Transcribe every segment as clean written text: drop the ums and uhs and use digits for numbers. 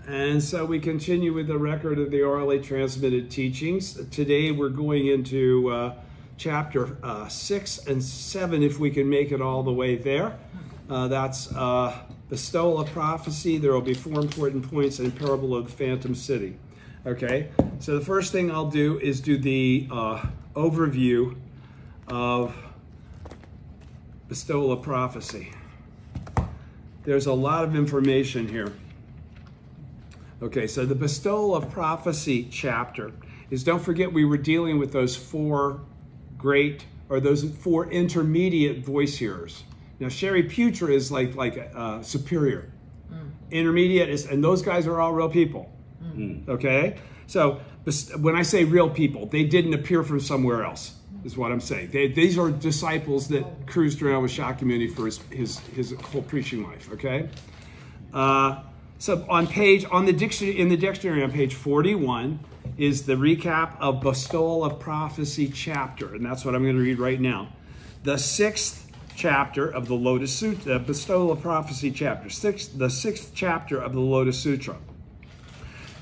And so we continue with the record of the orally transmitted teachings. Today we're going into chapter 6 and 7, if we can make it all the way there. That's Bestowal of Prophecy. There will be 4 important points in Parable of the Phantom City. Okay, so the first thing I'll do is do the overview of Bestowal of Prophecy. There's a lot of information here. Okay, so the Bestowal of Prophecy chapter is, don't forget we were dealing with those 4 intermediate voice hearers. Now, Sherry Putra is like superior. Intermediate is, and those guys are all real people. Okay? So when I say real people, they didn't appear from somewhere else, is what I'm saying. These are disciples that cruised around with Shakyamuni for his whole preaching life, okay? So in the dictionary on page 41 is the recap of Bestowal of Prophecy chapter, and that's what I'm going to read right now. The 6th chapter of the Lotus Sutra, Bestowal of Prophecy chapter, the 6th chapter of the Lotus Sutra.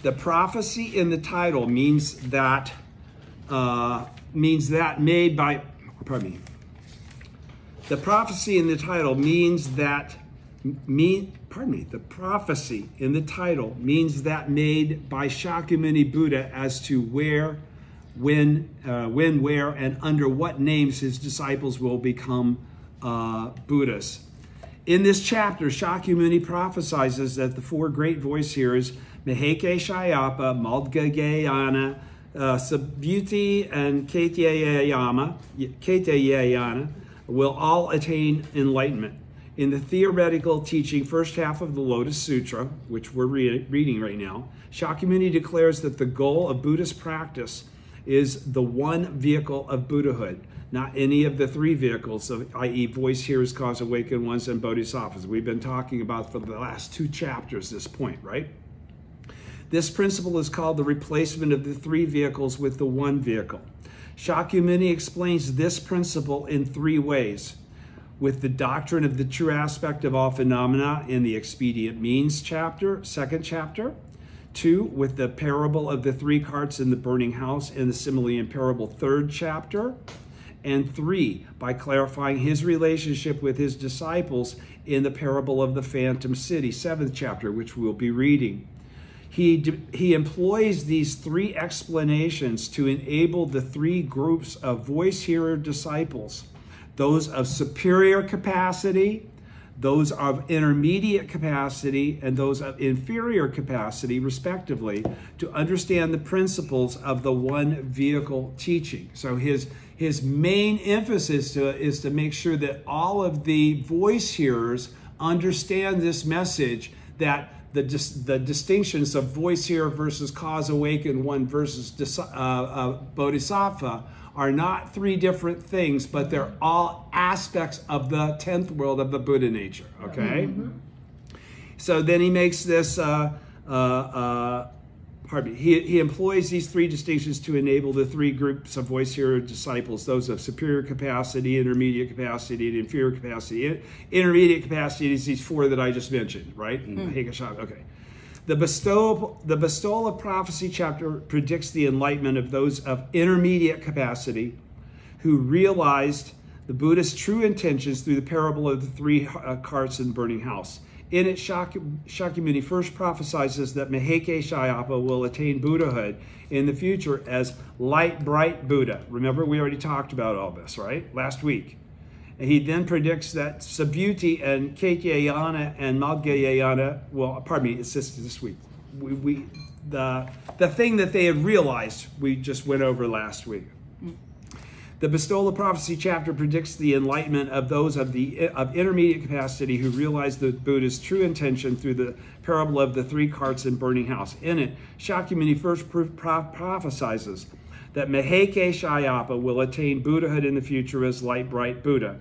The prophecy in the title means that made by, pardon me. The prophecy in the title means that the prophecy in the title means that made by Shakyamuni Buddha as to where, when, where, and under what names his disciples will become Buddhas. In this chapter, Shakyamuni prophesies that the 4 great voice hearers, Maheke Shayapa, Madhyayana, Subhuti, and Katyayana, will all attain enlightenment. In the theoretical teaching, first half of the Lotus Sutra, which we're reading right now, Shakyamuni declares that the goal of Buddhist practice is the one vehicle of Buddhahood, not any of the 3 vehicles, i.e. voice hearers, cause awakened ones, and bodhisattvas. We've been talking about for the last 2 chapters this point, right? This principle is called the replacement of the 3 vehicles with the 1 vehicle. Shakyamuni explains this principle in 3 ways. With the doctrine of the true aspect of all phenomena in the expedient means chapter, 2nd chapter. 2, with the parable of the 3 carts in the burning house in the simile and parable 3rd chapter. And 3, by clarifying his relationship with his disciples in the parable of the Phantom City, 7th chapter, which we'll be reading. He employs these 3 explanations to enable the 3 groups of voice hearer disciples, those of superior capacity, those of intermediate capacity, and those of inferior capacity, respectively, to understand the principles of the 1 vehicle teaching. So his main emphasis is to make sure that all of the voice hearers understand this message, that the distinctions of voice hearer versus cause awakened one versus bodhisattva are not 3 different things, but they're all aspects of the 10th world of the Buddha nature, okay? So then he makes this, he employs these 3 distinctions to enable the 3 groups of voice hearer disciples, those of superior capacity, intermediate capacity, and inferior capacity. Intermediate capacity is these 4 that I just mentioned, right? Okay. The Bestowal of Prophecy chapter predicts the enlightenment of those of intermediate capacity who realized the Buddha's true intentions through the parable of the 3 carts in the burning house. In it, Shakyamuni first prophesies that Maheke Shayapa will attain Buddhahood in the future as light, bright Buddha. Remember, we already talked about all this, right? Last week. And he then predicts that Subhuti and Katyayana and Madhyayana, well, pardon me, it's just this week. The thing that they had realized, we just went over last week. The Bestowal of Prophecy chapter predicts the enlightenment of those of intermediate capacity who realize the Buddha's true intention through the parable of the 3 carts in burning house. In it, Shakyamuni first prophesies that Maheke Shayapa will attain Buddhahood in the future as light, bright Buddha.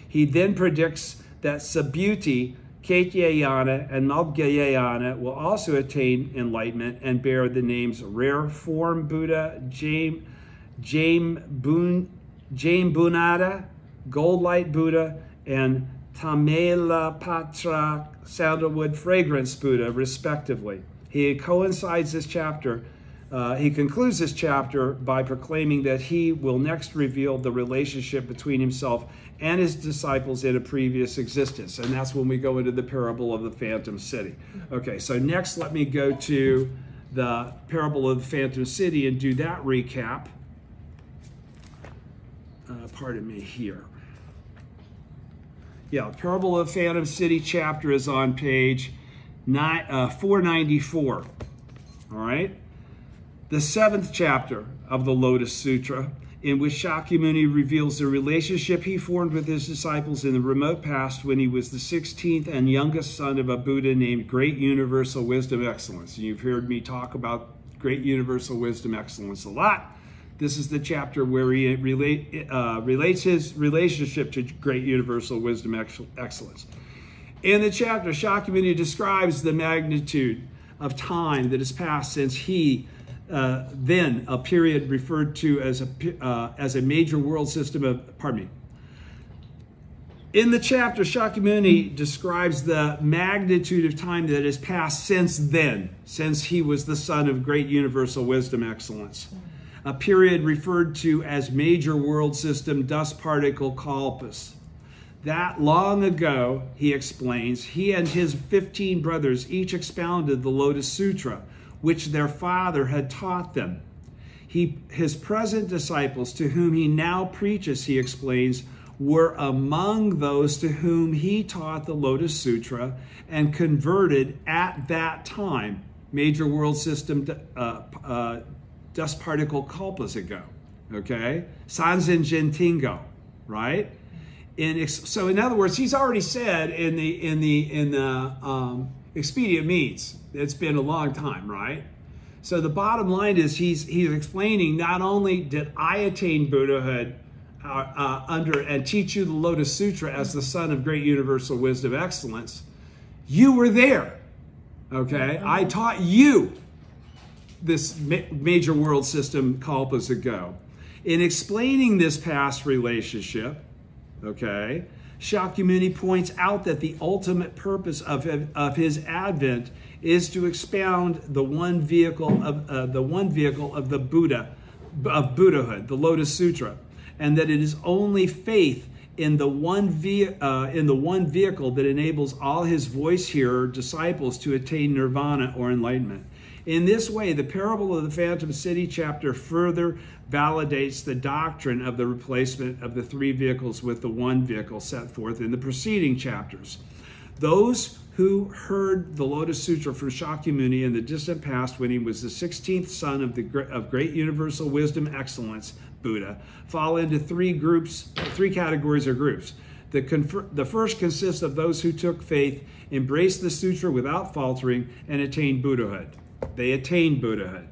He then predicts that Subhuti, Katyayana, and Madhyayana will also attain enlightenment and bear the names Rare Form Buddha, Jame Bunada, Gold Light Buddha, and Tamalapatra sandalwood fragrance Buddha, respectively. He concludes this chapter by proclaiming that he will next reveal the relationship between himself and his disciples in a previous existence. And that's when we go into the parable of the phantom city. Okay, so next let me go to the parable of the phantom city and do that recap. Pardon me here. Yeah, parable of the phantom city chapter is on page 494. All right. The 7th chapter of the Lotus Sutra, in which Shakyamuni reveals the relationship he formed with his disciples in the remote past when he was the 16th and youngest son of a Buddha named Great Universal Wisdom Excellence. And you've heard me talk about Great Universal Wisdom Excellence a lot. This is the chapter where he relates his relationship to Great Universal Wisdom Excellence. In the chapter, Shakyamuni describes the magnitude of time that has passed since he then a period referred to as a major world system of, In the chapter, Shakyamuni describes the magnitude of time that has passed since then, since he was the son of Great Universal Wisdom Excellence. A period referred to as major world system dust particle kalpas. That long ago, he explains, he and his 15 brothers each expounded the Lotus Sutra, which their father had taught them. His present disciples, to whom he now preaches, he explains, were among those to whom he taught the Lotus Sutra and converted at that time, major world system dust particle kalpas ago, okay? Sanzen Jintingo, right? So in other words, he's already said in the expedient means, it's been a long time, right? So the bottom line is he's explaining, not only did I attain Buddhahood and teach you the Lotus Sutra as the son of Great Universal Wisdom Excellence, you were there, okay? I taught you this major world system kalpas ago. In explaining this past relationship, okay, Shakyamuni points out that the ultimate purpose of his advent is to expound the one vehicle of the Buddha, of Buddhahood, the Lotus Sutra, and that it is only faith in the one vehicle that enables all his voice hearer disciples to attain nirvana or enlightenment. In this way, the parable of the Phantom City chapter further validates the doctrine of the replacement of the three vehicles with the one vehicle set forth in the preceding chapters. Those who heard the Lotus Sutra from Shakyamuni in the distant past when he was the 16th son of Great Universal Wisdom Excellence, Buddha, fall into three categories or groups. The first consists of those who took faith, embraced the sutra without faltering, and attained Buddhahood. They attained Buddhahood.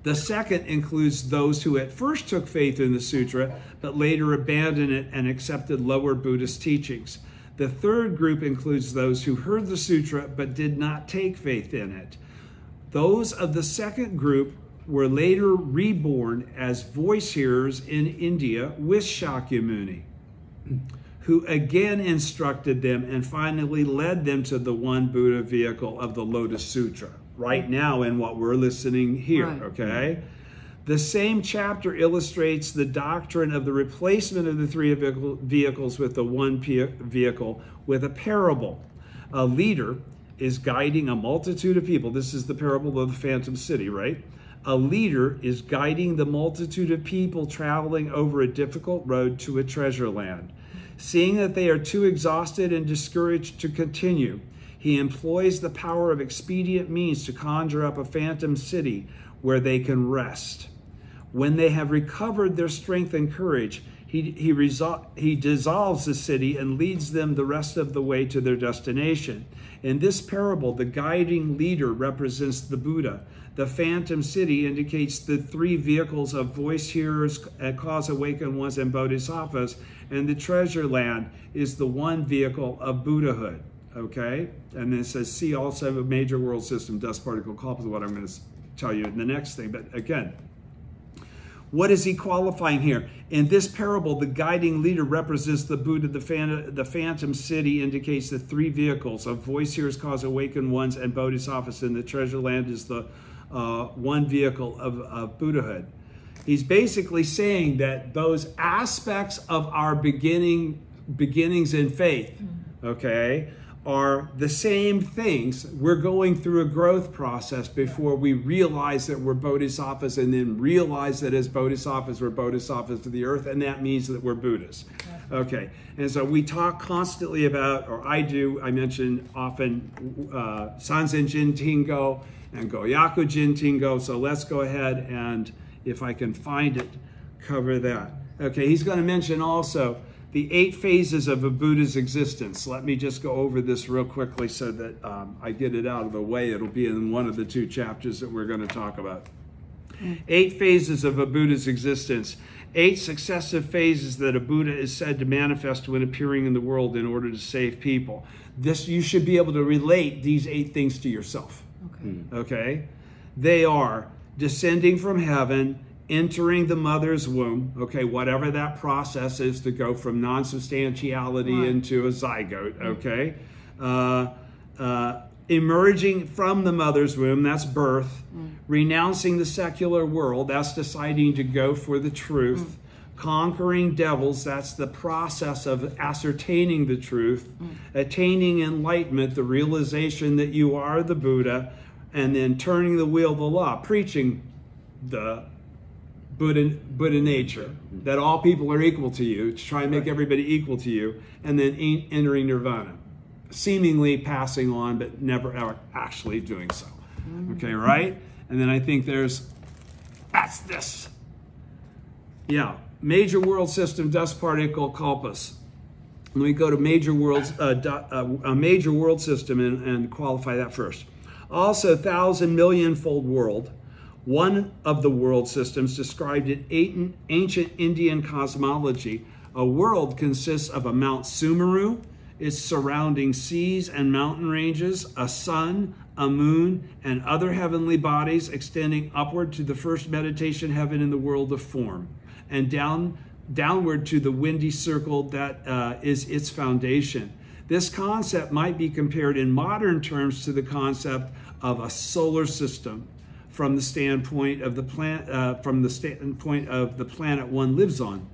The second includes those who at first took faith in the sutra, but later abandoned it and accepted lower Buddhist teachings. The third group includes those who heard the sutra, but did not take faith in it. Those of the second group were later reborn as voice hearers in India with Shakyamuni, who again instructed them and finally led them to the one Buddha vehicle of the Lotus Sutra. Right now in what we're listening here, right. Okay? The same chapter illustrates the doctrine of the replacement of the three vehicles with the one vehicle with a parable. A leader is guiding a multitude of people. This is the parable of the Phantom City, right? A leader is guiding the multitude of people traveling over a difficult road to a treasure land. Seeing that they are too exhausted and discouraged to continue, he employs the power of expedient means to conjure up a phantom city where they can rest. When they have recovered their strength and courage, he dissolves the city and leads them the rest of the way to their destination. In this parable, the guiding leader represents the Buddha. The phantom city indicates the three vehicles of voice hearers, cause awakened ones, and bodhisattvas, and the treasure land is the one vehicle of Buddhahood. Okay, and then it says, see also a major world system dust particle kalpas, what I'm going to tell you in the next thing. But again, What is he qualifying here? In this parable, the guiding leader represents the Buddha. The phantom city indicates the three vehicles of voice hearers cause awakened ones and bodhisattvas, and the treasure land is the one vehicle of Buddhahood. He's basically saying that those aspects of our beginnings in faith, okay, are the same things. We're going through a growth process before we realize that we're bodhisattvas, and then realize that as bodhisattvas, we're bodhisattvas of the earth, and that means that we're Buddhas. Okay, and so we talk constantly about, or I mention often Sanzen Jintingo and Goyaku Jintingo, so let's go ahead and, if I can find it, cover that. Okay, he's going to mention also the 8 phases of a Buddha's existence. Let me just go over this real quickly so that I get it out of the way. It'll be in one of the 2 chapters that we're going to talk about. 8 phases of a Buddha's existence. 8 successive phases that a Buddha is said to manifest when appearing in the world in order to save people. This, you should be able to relate these 8 things to yourself. Okay? They are descending from heaven, entering the mother's womb, okay, whatever that process is to go from non-substantiality into a zygote, okay? Emerging from the mother's womb, that's birth. Renouncing the secular world, that's deciding to go for the truth. Conquering devils, that's the process of ascertaining the truth. Attaining enlightenment, the realization that you are the Buddha. And then turning the wheel of the law, preaching the Buddha nature, that all people are equal to you, to try and make everybody equal to you, and then entering nirvana, seemingly passing on, but never actually doing so. Okay, right? And then I think that's this. Yeah, major world system, dust particle, kalpas. Let me go to major worlds, a major world system and qualify that first. Also, 1,000,000,000-fold world. One of the world systems described in ancient Indian cosmology. A world consists of a Mount Sumeru, its surrounding seas and mountain ranges, a sun, a moon, and other heavenly bodies extending upward to the first meditation heaven in the world of form, and downward to the windy circle that is its foundation. This concept might be compared in modern terms to the concept of a solar system, from the standpoint of the planet one lives on.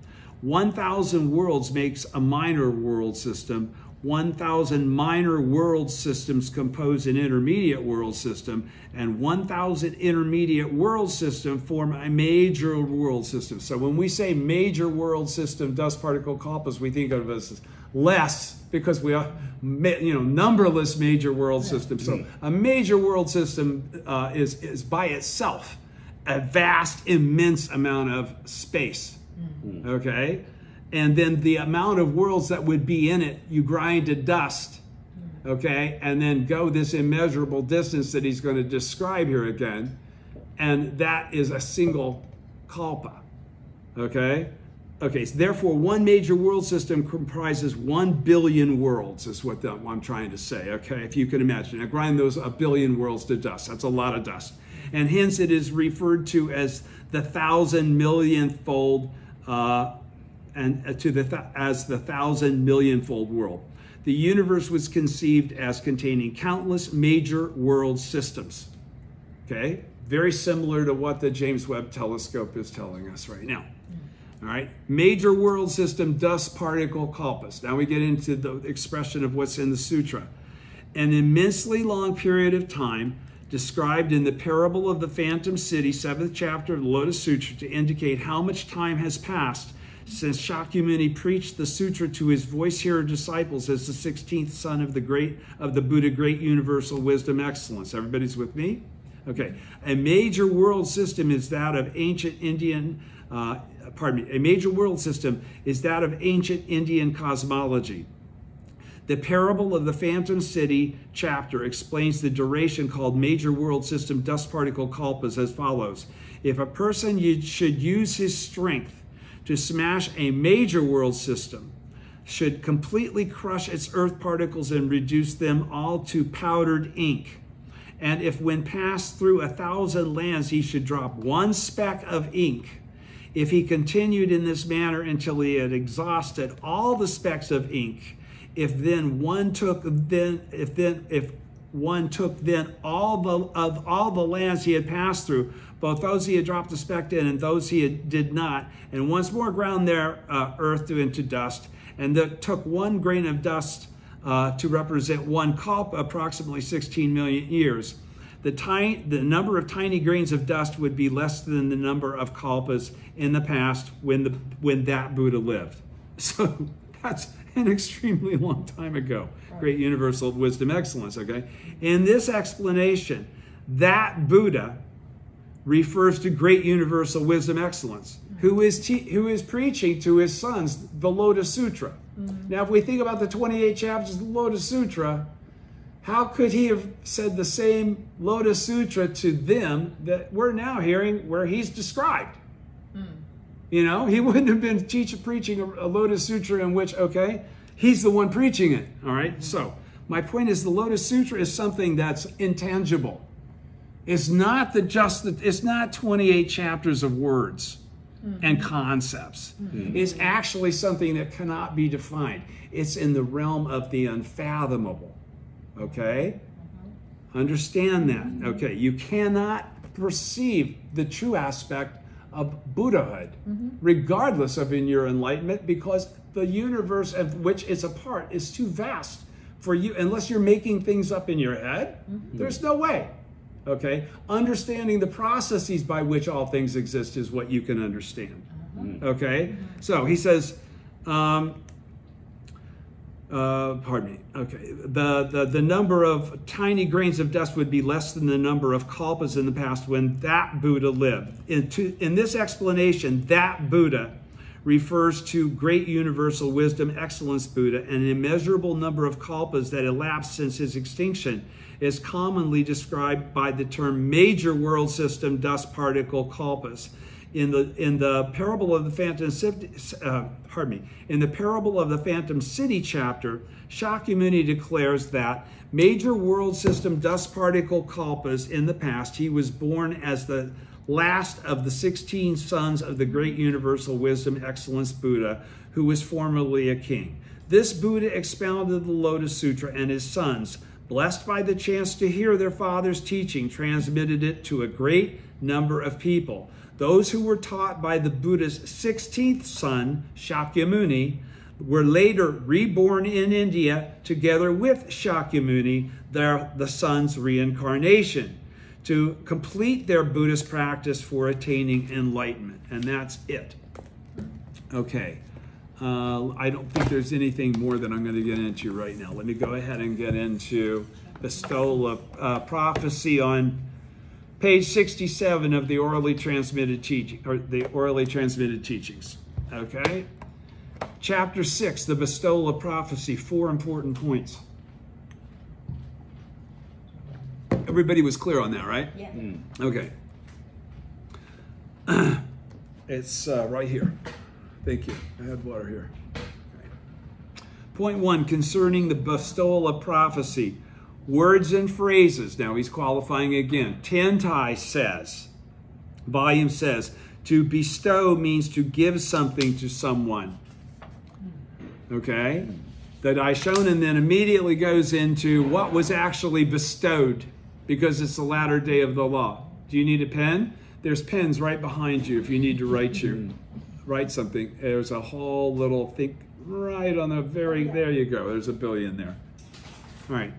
1,000 worlds makes a minor world system. 1,000 minor world systems compose an intermediate world system, and 1,000 intermediate world systems form a major world system. So when we say major world system, dust particle kalpas, we think of it as less, because we are, numberless major world systems. So a major world system is by itself a vast, immense amount of space. Okay? And then the amount of worlds that would be in it, you grind to dust, okay? And then go this immeasurable distance that he's going to describe here again. And that is a single kalpa, okay? Okay, so therefore one major world system comprises 1 billion worlds, is what I'm trying to say, okay? If you can imagine. Now grind those 1 billion worlds to dust. That's a lot of dust. And hence it is referred to as the 1,000,000,000-fold as the 1,000,000,000-fold world. The universe was conceived as containing countless major world systems. Okay, very similar to what the James Webb Telescope is telling us right now. All right, major world system, dust particle kalpas. Now we get into the expression of what's in the sutra. An immensely long period of time described in the parable of the Phantom City, 7th chapter of the Lotus Sutra, to indicate how much time has passed since Shakyamuni preached the sutra to his voice-hearer disciples as the 16th son of the Buddha, great universal wisdom excellence. Everybody's with me? Okay. A major world system is that of ancient Indian, a major world system is that of ancient Indian cosmology. The parable of the Phantom City chapter explains the duration called major world system dust particle kalpas as follows. If a person should use his strength to smash a major world system, should completely crush its earth particles and reduce them all to powdered ink. And if when passed through 1,000 lands he should drop one speck of ink If he continued in this manner until he had exhausted all the specks of ink, if one took all the lands he had passed through, both those he had dropped a speck in and those he did not, and once more ground their earth into dust, and took 1 grain of dust to represent 1 kalpa, approximately 16 million years. The number of tiny grains of dust would be less than the number of kalpas in the past when that Buddha lived. So that's an extremely long time ago. Great universal wisdom excellence, okay? In this explanation, that Buddha refers to great universal wisdom excellence, who is preaching to his sons the Lotus Sutra. Now, if we think about the 28 chapters of the Lotus Sutra, how could he have said the same Lotus Sutra to them that we're now hearing where he's described? You know, he wouldn't have been preaching a Lotus Sutra in which, okay, he's the one preaching it, all right? So my point is the Lotus Sutra is something that's intangible. It's not it's not 28 chapters of words and concepts. It's actually something that cannot be defined. It's in the realm of the unfathomable, okay? Understand that, okay? You cannot perceive the true aspect of Buddhahood, regardless of in your enlightenment, because the universe of which it's a part is too vast for you, unless you're making things up in your head. There's no way. Okay, understanding the processes by which all things exist is what you can understand. Okay, so he says, pardon me. Okay, the number of tiny grains of dust would be less than the number of kalpas in the past when that Buddha lived. In this explanation, that Buddha refers to great universal wisdom excellence Buddha, and an immeasurable number of kalpas that elapsed since his extinction is commonly described by the term major world system dust particle kalpas. In the parable of the Phantom City chapter, Shakyamuni declares that major world system dust particle kalpas in the past, he was born as the last of the 16 sons of the great universal wisdom excellence Buddha, who was formerly a king. This Buddha expounded the Lotus Sutra, and his sons, blessed by the chance to hear their father's teaching, transmitted it to a great number of people. Those who were taught by the Buddha's 16th son, Shakyamuni, were later reborn in India together with Shakyamuni, the son's reincarnation, to complete their Buddhist practice for attaining enlightenment. And that's it. Okay. I don't think there's anything more that I'm going to get into right now. Let me go ahead and get into Bestowal of Prophecy on page 67 of the orally transmitted teaching, or the orally transmitted teachings. Okay? Chapter 6, the Bestowal of Prophecy, 4 important points. Everybody was clear on that, right? Yeah. Okay. It's right here. Thank you. I had water here. Okay. Point 1, concerning the bestowal of prophecy. Words and phrases. Now he's qualifying again. Tentai says, volume says, to bestow means to give something to someone. Okay? The Daishonin then immediately goes into what was actually bestowed, because it's the latter day of the law. Do you need a pen? There's pens right behind you if you need to write something. There's a whole little thing right on the very, there you go. There's a billion there. All right.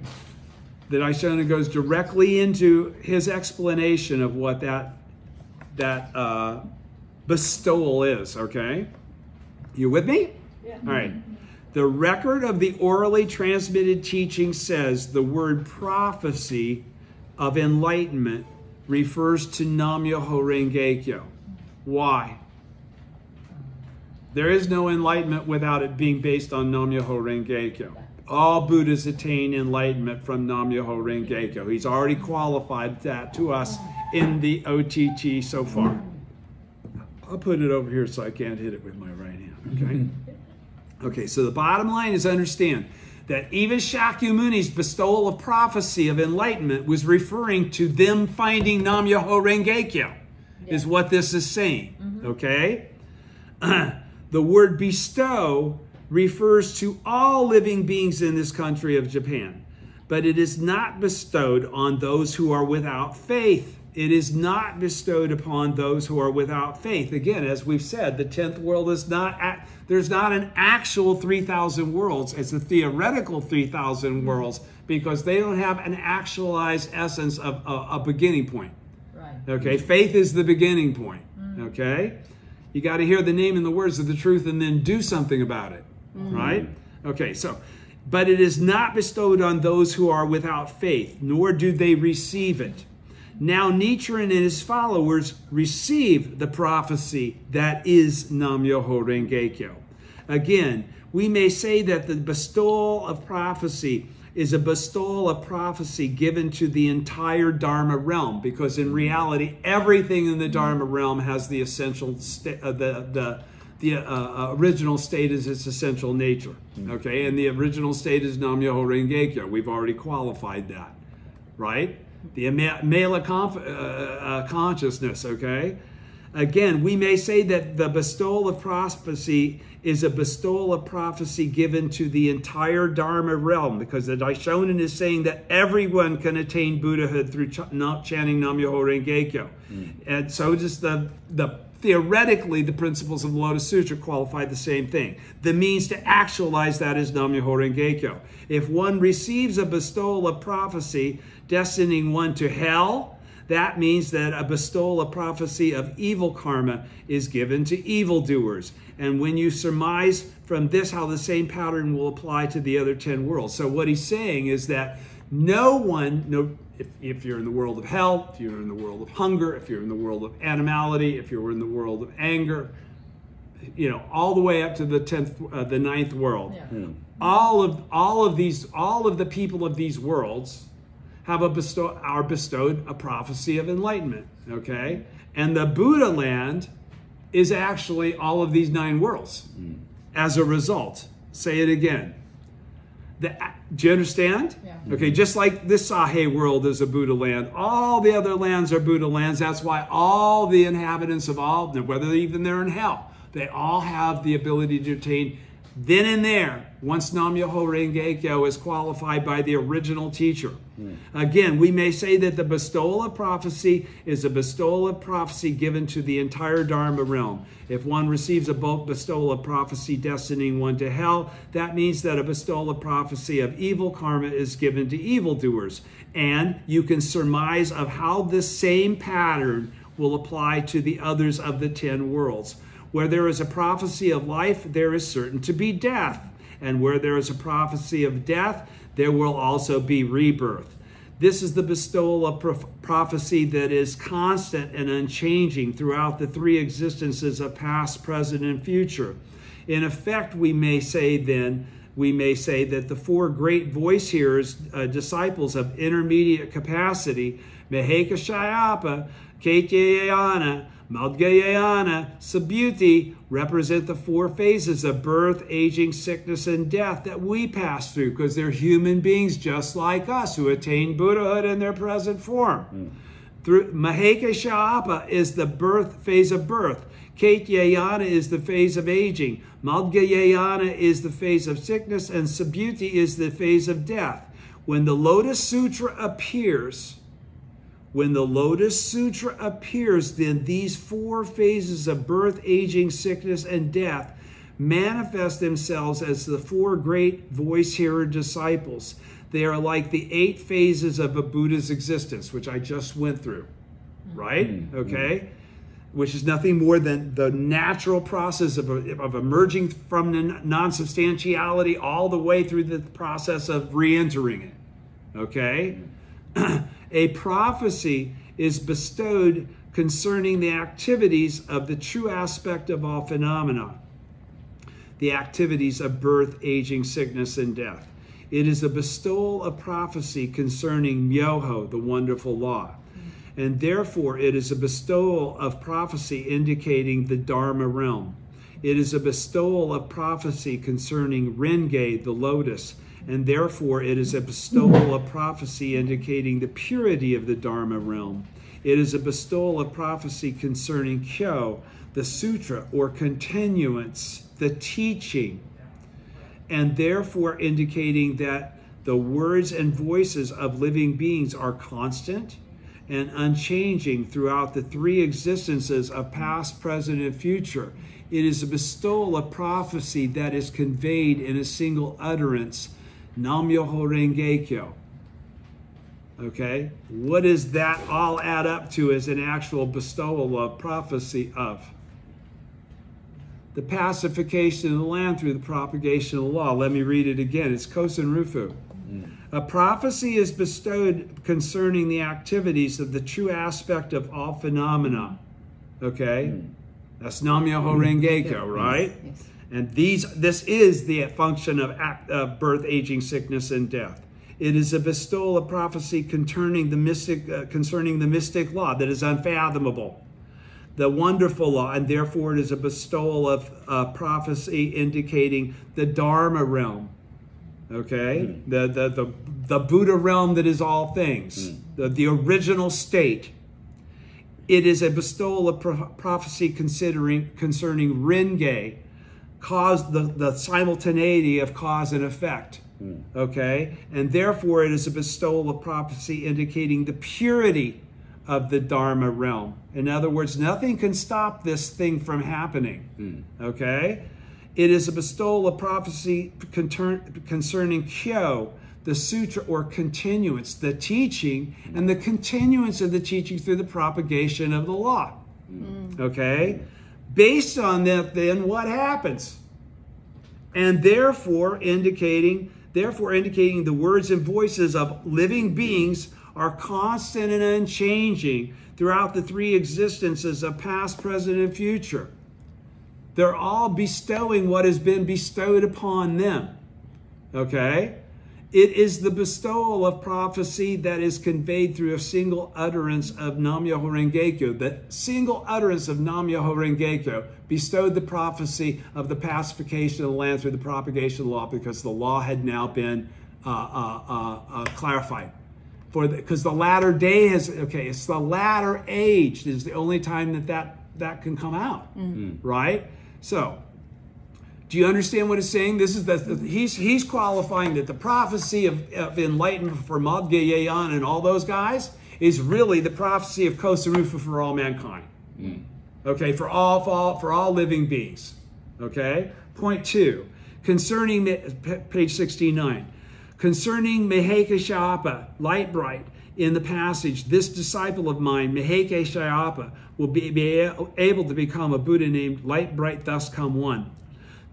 The Daishonin goes directly into his explanation of what that bestowal is, okay? You with me? Yeah. All right. The record of the orally transmitted teaching says the word prophecy of enlightenment refers to Nam-myoho Renge Kyo. Why? There is no enlightenment without it being based on Nam-myoho Renge Kyo. All Buddhas attain enlightenment from Nam-myoho Renge Kyo. He's already qualified that to us in the OTT so far. I'll put it over here so I can't hit it with my right hand, okay? Okay, so the bottom line is understand that even Shakyamuni's bestowal of prophecy of enlightenment was referring to them finding Nam-myoho Renge Kyo, is what this is saying, okay? The word bestow refers to all living beings in this country of Japan, but it is not bestowed on those who are without faith. It is not bestowed upon those who are without faith. Again, as we've said, the 10th world is not, there's not an actual 3,000 worlds. It's a theoretical 3,000 worlds because they don't have an actualized essence of a beginning point. Right. Okay, faith is the beginning point. Okay, you got to hear the name and the words of the truth and then do something about it. Right? Okay, so, but it is not bestowed on those who are without faith, nor do they receive it. Now Nichiren and his followers receive the prophecy that is Nam-myoho Renge-kyo. Again, we may say that the bestowal of prophecy is a bestowal of prophecy given to the entire Dharma realm, because in reality, everything in the Dharma realm has the essential, the original state is its essential nature. Okay, and the original state is Nam-myoho Renge-kyo. We've already qualified that, right? The Mela consciousness, okay? Again, we may say that the bestowal of prophecy is a bestowal of prophecy given to the entire Dharma realm, because the Daishonin is saying that everyone can attain Buddhahood through chanting Nam-myoho Renge-kyo. And so does theoretically, the principles of the Lotus Sutra qualify the same thing. The means to actualize that is Nam-myoho Renge-kyo. If one receives a bestowal of prophecy destining one to hell, that means that a bestowal of prophecy of evil karma is given to evildoers. And when you surmise from this how the same pattern will apply to the other 10 worlds. So what he's saying is that if you're in the world of hell, if you're in the world of hunger, if you're in the world of animality, if you're in the world of anger, you know, all the way up to the 9th world, all of the people of these worlds are bestowed a prophecy of enlightenment. Okay, and the Buddha land is actually all of these 9 worlds. As a result, say it again. Do you understand? Yeah. Okay, just like this Sahe world is a Buddha land, all the other lands are Buddha lands. That's why all the inhabitants of all, whether even they're in hell, they all have the ability to attain then and there, once Nam-myoho Renge-kyo is qualified by the original teacher. Again, we may say that the bestowal of prophecy is a bestowal of prophecy given to the entire Dharma realm. If one receives a bestowal of prophecy destining one to hell, that means that a bestowal of prophecy of evil karma is given to evildoers. And you can surmise of how this same pattern will apply to the others of the 10 worlds. Where there is a prophecy of life, there is certain to be death. And where there is a prophecy of death, there will also be rebirth. This is the bestowal of prophecy that is constant and unchanging throughout the 3 existences of past, present, and future. In effect, we may say that the 4 great voice hearers, disciples of intermediate capacity, Maheka Shayapa, Katyayana, Madhyayana, Subhuti, represent the 4 phases of birth, aging, sickness, and death that we pass through, because they're human beings just like us who attain Buddhahood in their present form. Through Maheka Shayapa is the phase of birth. Katyayana is the phase of aging. Madhyayana is the phase of sickness, and Subhuti is the phase of death. When the Lotus Sutra appears, then these 4 phases of birth, aging, sickness, and death manifest themselves as the 4 great voice hearer disciples. They are like the 8 phases of a Buddha's existence, which I just went through, right? Okay? Which is nothing more than the natural process of emerging from non-substantiality all the way through the process of re-entering it, okay? A prophecy is bestowed concerning the activities of the true aspect of all phenomena, the activities of birth, aging, sickness, and death. It is a bestowal of prophecy concerning Myoho, the wonderful law. And therefore, it is a bestowal of prophecy indicating the Dharma realm. It is a bestowal of prophecy concerning Renge, the lotus, and therefore it is a bestowal of prophecy indicating the purity of the Dharma realm. It is a bestowal of prophecy concerning Kyo, the sutra, or continuance, the teaching, and therefore indicating that the words and voices of living beings are constant and unchanging throughout the three existences of past, present, and future. It is a bestowal of prophecy that is conveyed in a single utterance, Nam-myoho Renge-kyo. Okay? What does that all add up to as an actual bestowal of prophecy of? The pacification of the land through the propagation of the law. Let me read it again. It's Kosen Rufu. A prophecy is bestowed concerning the activities of the true aspect of all phenomena. Okay? That's Nam-myoho Renge-kyo, right? Yes. And this is the function of birth, aging, sickness, and death. It is a bestowal of prophecy concerning the mystic law that is unfathomable, the wonderful law, and therefore it is a bestowal of prophecy indicating the Dharma realm. Okay, the Buddha realm that is all things, the original state. It is a bestowal of prophecy concerning Renge, the simultaneity of cause and effect. Okay, and therefore it is a bestowal of prophecy indicating the purity of the Dharma realm. In other words, nothing can stop this thing from happening. Okay, it is a bestowal of prophecy concerning Kyo, the sutra or continuance, the teaching, and the continuance of the teaching through the propagation of the law. Okay, based on that, then what happens? And therefore indicating the words and voices of living beings are constant and unchanging throughout the three existences of past, present, and future. They're all bestowing what has been bestowed upon them. Okay? It is the bestowal of prophecy that is conveyed through a single utterance of Nam-myoho Renge-kyo. The single utterance of Nam-myoho Renge-kyo bestowed the prophecy of the pacification of the land through the propagation of the law, because the law had now been clarified. Because the latter day has, it's the latter age is the only time that can come out, right? So, do you understand what it's saying? This is he's qualifying that the prophecy of enlightenment for Modgayayan and all those guys is really the prophecy of Kosarufa for all mankind. Okay, for all living beings. Okay, point 2, concerning page 69, concerning Meheke Shayapa, light bright. In the passage, this disciple of mine, Meheke Shayapa, will be able to become a Buddha named Light Bright, thus come one.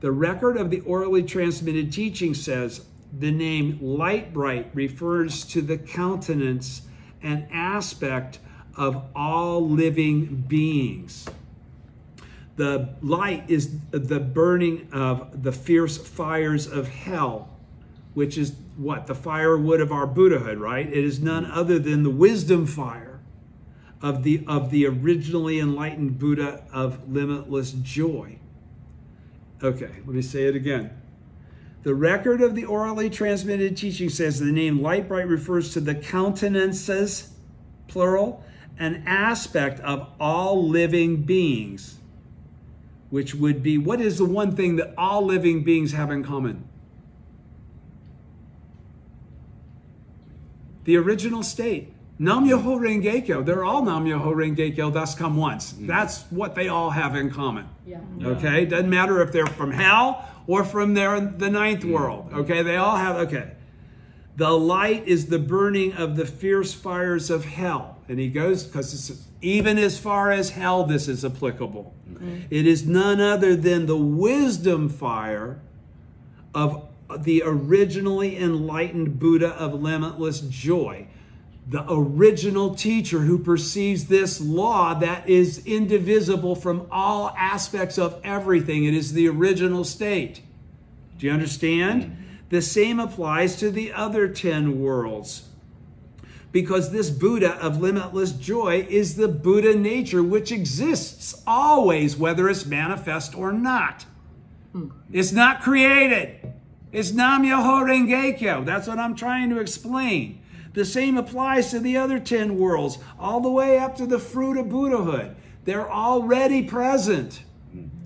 The record of the orally transmitted teaching says the name Light Bright refers to the countenance and aspect of all living beings. The light is the burning of the fierce fires of hell, which is what? The firewood of our Buddhahood, right? It is none other than the wisdom fire of the originally enlightened Buddha of limitless joy. Okay, let me say it again. The record of the orally transmitted teaching says the name Light Bright refers to the countenances, plural, an aspect of all living beings, which would be, what is the one thing that all living beings have in common? The original state. Nam-myoho Renge-kyo. They're all Nam-myoho Renge-kyo, thus come once. That's what they all have in common. Okay? Doesn't matter if they're from hell or from the ninth world. Okay? They all have, okay. The light is the burning of the fierce fires of hell. And he goes, because even as far as hell, this is applicable. It is none other than the wisdom fire of the originally enlightened Buddha of limitless joy. The original teacher who perceives this law that is indivisible from all aspects of everything. It is the original state. Do you understand? The same applies to the other 10 worlds. Because this Buddha of limitless joy is the Buddha nature which exists always, whether it's manifest or not. It's not created. It's Nam-myoho Renge-kyo. That's what I'm trying to explain. The same applies to the other 10 worlds, all the way up to the fruit of Buddhahood. They're already present.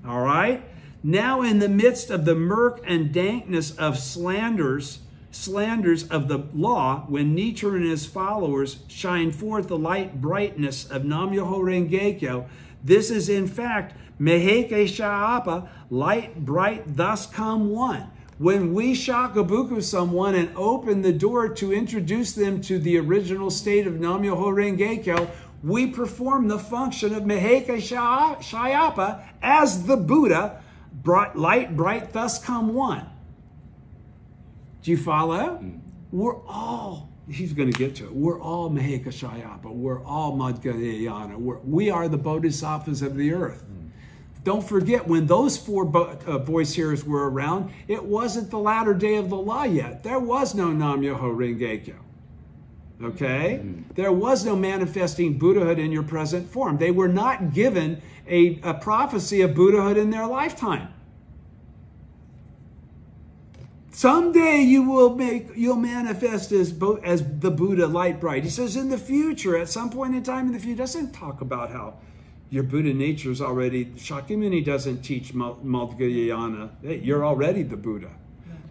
All right? Now in the midst of the murk and dankness of slanders of the law, when Nichiren and his followers shine forth the light brightness of Nam-myoho Renge-kyo, this is in fact Meheke Sha'apa, light bright, thus come one. When we shakabuku someone and open the door to introduce them to the original state of Nam-myoho Renge-kyo, we perform the function of Meheke Sha'apa as the Buddha, light bright, thus come one. Do you follow? We're all, he's going to get to it, we're all Meheke Sha'apa, we're all Madhyayana, we are the bodhisattvas of the earth. Don't forget, when those four voice hearers were around, it wasn't the latter day of the law yet. There was no Nam-myoho Renge-kyo. Okay? There was no manifesting Buddhahood in your present form. They were not given a prophecy of Buddhahood in their lifetime. Someday you'll manifest as the Buddha, light bright. He says in the future, at some point in time in the future, doesn't talk about how your Buddha nature is already, Shakyamuni doesn't teach Madhyayana. Hey, you're already the Buddha.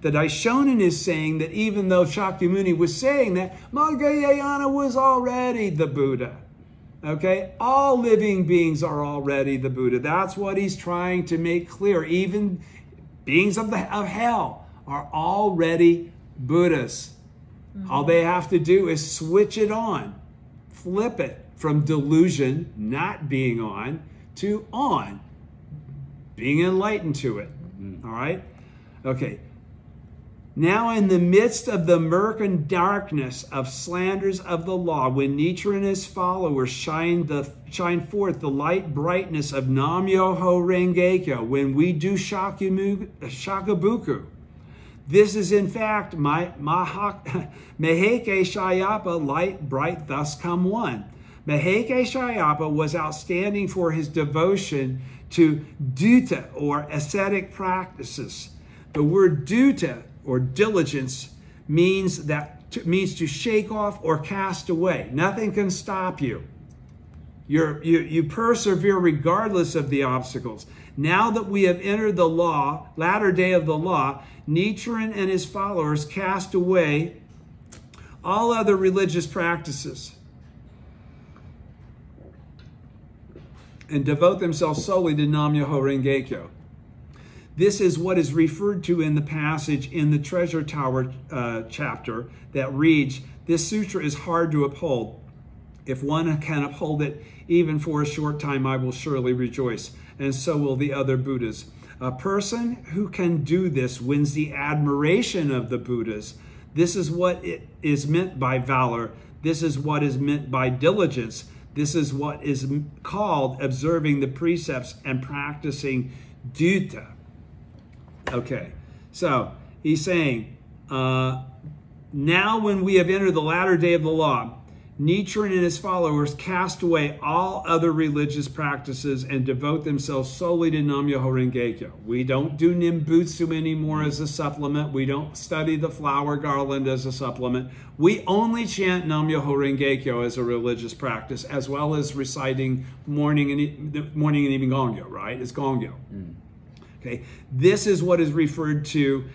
The Daishonin is saying that even though Shakyamuni was saying that, Madhyayana was already the Buddha. Okay? All living beings are already the Buddha. That's what he's trying to make clear. Even beings of hell are already Buddhas. All they have to do is switch it on, flip it from delusion, not being on, to on, being enlightened to it. All right? Okay. Now in the midst of the murk and darkness of slanders of the law, when Nichiren and his followers shine forth the light brightness of Nam-myoho Renge-kyo, when we do shakabuku, this is in fact Meheke Sha'apa, light bright, thus come one. Meheke Sha'apa was outstanding for his devotion to dutta, or ascetic practices. The word dutta, or diligence, means to shake off or cast away. Nothing can stop you. You persevere regardless of the obstacles. Now that we have entered the law, latter day of the law, Nichiren and his followers cast away all other religious practices and devote themselves solely to Nam-myoho Renge-kyo. This is what is referred to in the passage in the Treasure Tower chapter that reads, "This sutra is hard to uphold. If one can uphold it, even for a short time, I will surely rejoice, and so will the other Buddhas. A person who can do this wins the admiration of the Buddhas. This is what it is meant by valor. This is what is meant by diligence. This is what is called observing the precepts and practicing dutta." Okay, so he's saying, now when we have entered the latter day of the law, Nichiren and his followers cast away all other religious practices and devote themselves solely to Nam-myoho Renge-kyo. We don't do Nimbutsu anymore as a supplement. We don't study the flower garland as a supplement. We only chant Nam-myoho Renge-kyo as a religious practice, as well as reciting morning and evening Gongyo, right? It's Gongyo. Okay, this is what is referred to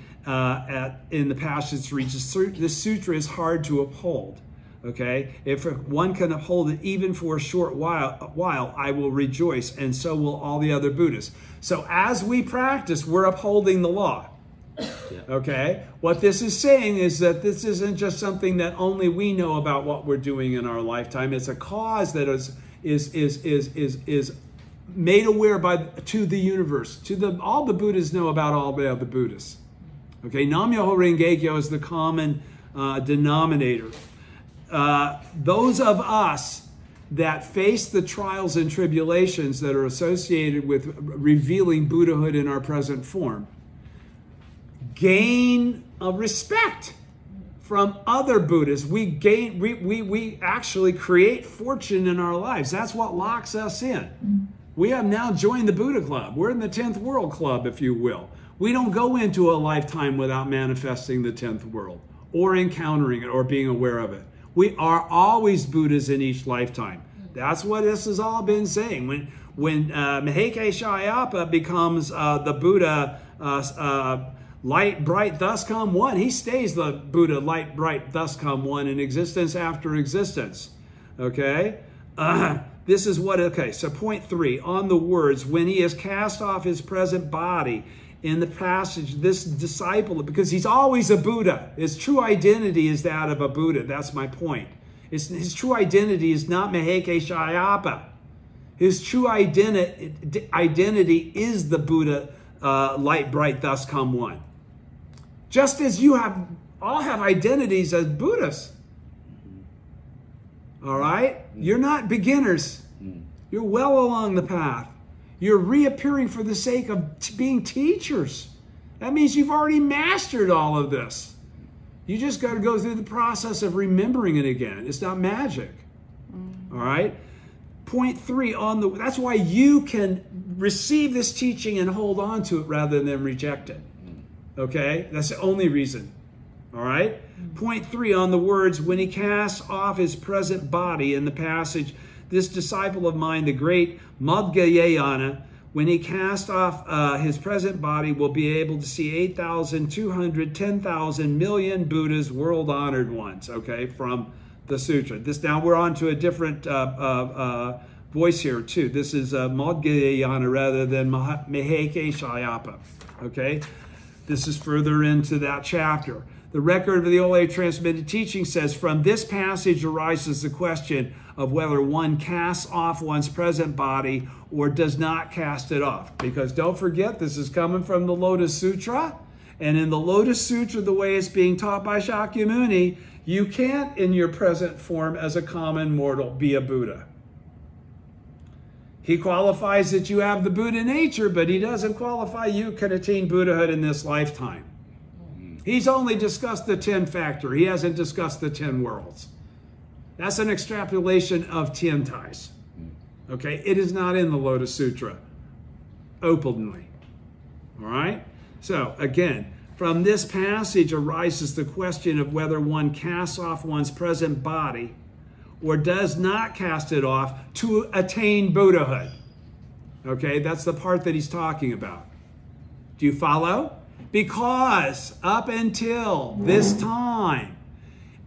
in the passage reads. This sutra is hard to uphold. Okay, if one can uphold it even for a short while, I will rejoice, and so will all the other Buddhas. So as we practice, we're upholding the law. Okay, what this is saying is that this isn't just something that only we know about what we're doing in our lifetime. It's a cause that is made aware to the universe. All the Buddhas know about all the other Buddhas. Okay, Nam-myoho Renge-kyo is the common denominator. Those of us that face the trials and tribulations that are associated with revealing Buddhahood in our present form gain a respect from other Buddhas. We actually create fortune in our lives. That's what locks us in. We have now joined the Buddha Club. We're in the 10th World Club, if you will. We don't go into a lifetime without manifesting the 10th world or encountering it or being aware of it. We are always Buddhas in each lifetime. That's what this has all been saying. When Maheke Shayapa becomes the Buddha, light, bright, thus come one, he stays the Buddha, light, bright, thus come one in existence after existence. Okay? This is what, okay, so point 3, on the words, when he has cast off his present body, in the passage, this disciple, because he's always a Buddha. His true identity is that of a Buddha. That's my point. His true identity is not Maheke Shayapa. His true identity is the Buddha, light, bright, thus come one. Just as you all have identities as Buddhas. All right? You're not beginners. You're well along the path. You're reappearing for the sake of being teachers. That means you've already mastered all of this. You just got to go through the process of remembering it again. It's not magic. All right? Point 3, that's why you can receive this teaching and hold on to it rather than reject it. Okay? That's the only reason. All right? Point 3, on the words, when he casts off his present body, in the passage, this disciple of mine, the great Madhyayana, when he cast off his present body, will be able to see 8,200, 10,000 million Buddhas, world-honored ones, okay, from the sutra. Now we're on to a different voice here, too. This is Madhyayana rather than Maheke Shayapa, okay? This is further into that chapter. The record of the Ole transmitted teaching says, from this passage arises the question of whether one casts off one's present body or does not cast it off. Because don't forget, this is coming from the Lotus Sutra. And in the Lotus Sutra, the way it's being taught by Shakyamuni, you can't, in your present form as a common mortal, be a Buddha. He qualifies that you have the Buddha nature, but he doesn't qualify you can attain Buddhahood in this lifetime. He's only discussed the 10 factor. He hasn't discussed the 10 worlds. That's an extrapolation of Tiantais. Okay? It is not in the Lotus Sutra openly. All right? So, again, from this passage arises the question of whether one casts off one's present body or does not cast it off to attain Buddhahood. Okay? That's the part that he's talking about. Do you follow? Because up until this time,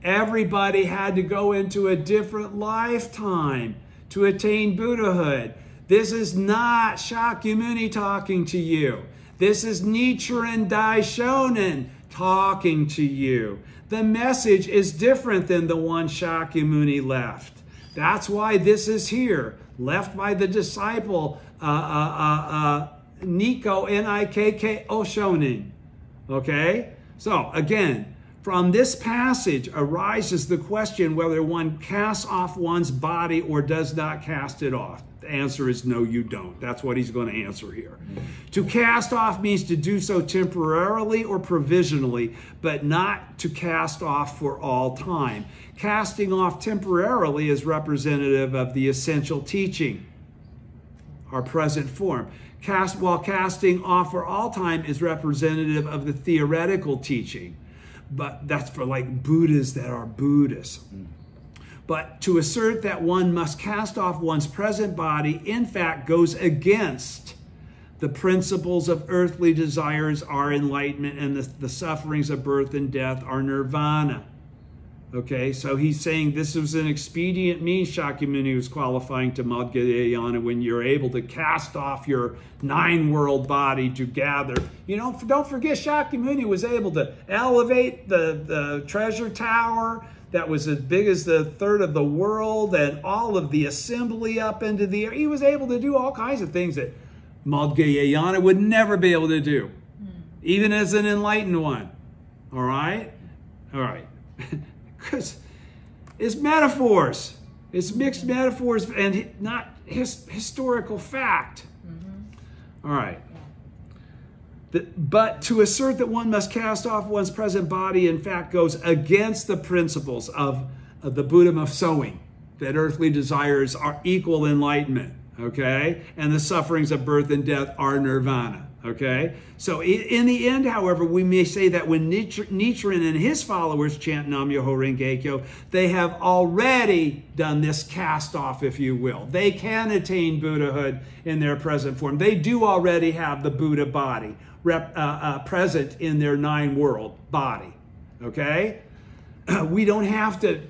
everybody had to go into a different lifetime to attain Buddhahood. This is not Shakyamuni talking to you. This is Nichiren Daishonin talking to you. The message is different than the one Shakyamuni left. That's why this is here, left by the disciple Nikko, Nikko Shonin. Okay? So, again, from this passage arises the question whether one casts off one's body or does not cast it off. The answer is no, you don't. That's what he's going to answer here. To cast off means to do so temporarily or provisionally, but not to cast off for all time. Casting off temporarily is representative of the essential teaching, our present form. While casting off for all time is representative of the theoretical teaching. But that's for like Buddhas that are Buddhists. But to assert that one must cast off one's present body, in fact, goes against the principles of earthly desires are enlightenment and the sufferings of birth and death are nirvana. Okay, so he's saying this was an expedient means. Shakyamuni was qualifying to Madhyayana when you're able to cast off your 9-world body to gather. You know, don't forget Shakyamuni was able to elevate the treasure tower that was as big as the third of the world and all of the assembly up into the air. He was able to do all kinds of things that Madhyayana would never be able to do, even as an enlightened one. All right? All right. Because it's metaphors. It's mixed metaphors and not historical fact. All right. But to assert that one must cast off one's present body, in fact, goes against the principles of the Buddhism of sowing, that earthly desires are equal enlightenment. okay? And the sufferings of birth and death are nirvana, okay? So in the end, however, we may say that when Nichiren and his followers chant Nam-myoho Renge-kyo, they have already done this cast off, if you will. They can attain Buddhahood in their present form. They do already have the Buddha body present in their nine-world body, okay? We don't have to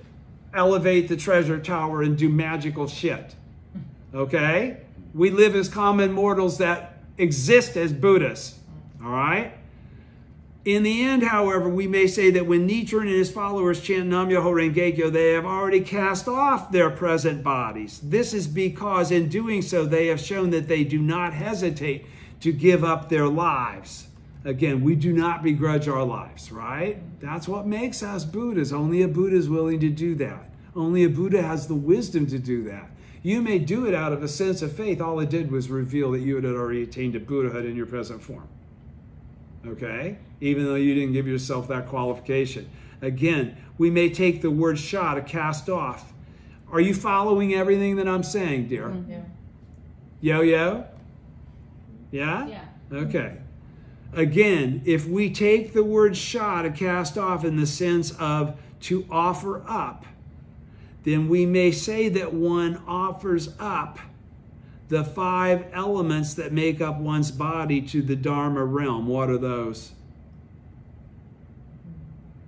elevate the treasure tower and do magical shit, okay? We live as common mortals that exist as Buddhas, all right? In the end, however, we may say that when Nichiren and his followers chant Nam-myoho Renge-kyo, they have already cast off their present bodies. This is because in doing so, they have shown that they do not hesitate to give up their lives. Again, we do not begrudge our lives, right? That's what makes us Buddhas. Only a Buddha is willing to do that. Only a Buddha has the wisdom to do that. You may do it out of a sense of faith. All it did was reveal that you had already attained to Buddhahood in your present form. Okay? Even though you didn't give yourself that qualification. Again, we may take the word sha to cast off. Are you following everything that I'm saying, dear? Yeah. Yo-yo? Yeah? Yeah. Okay. Again, if we take the word sha to cast off in the sense of to offer up, then we may say that one offers up the 5 elements that make up one's body to the Dharma realm. What are those?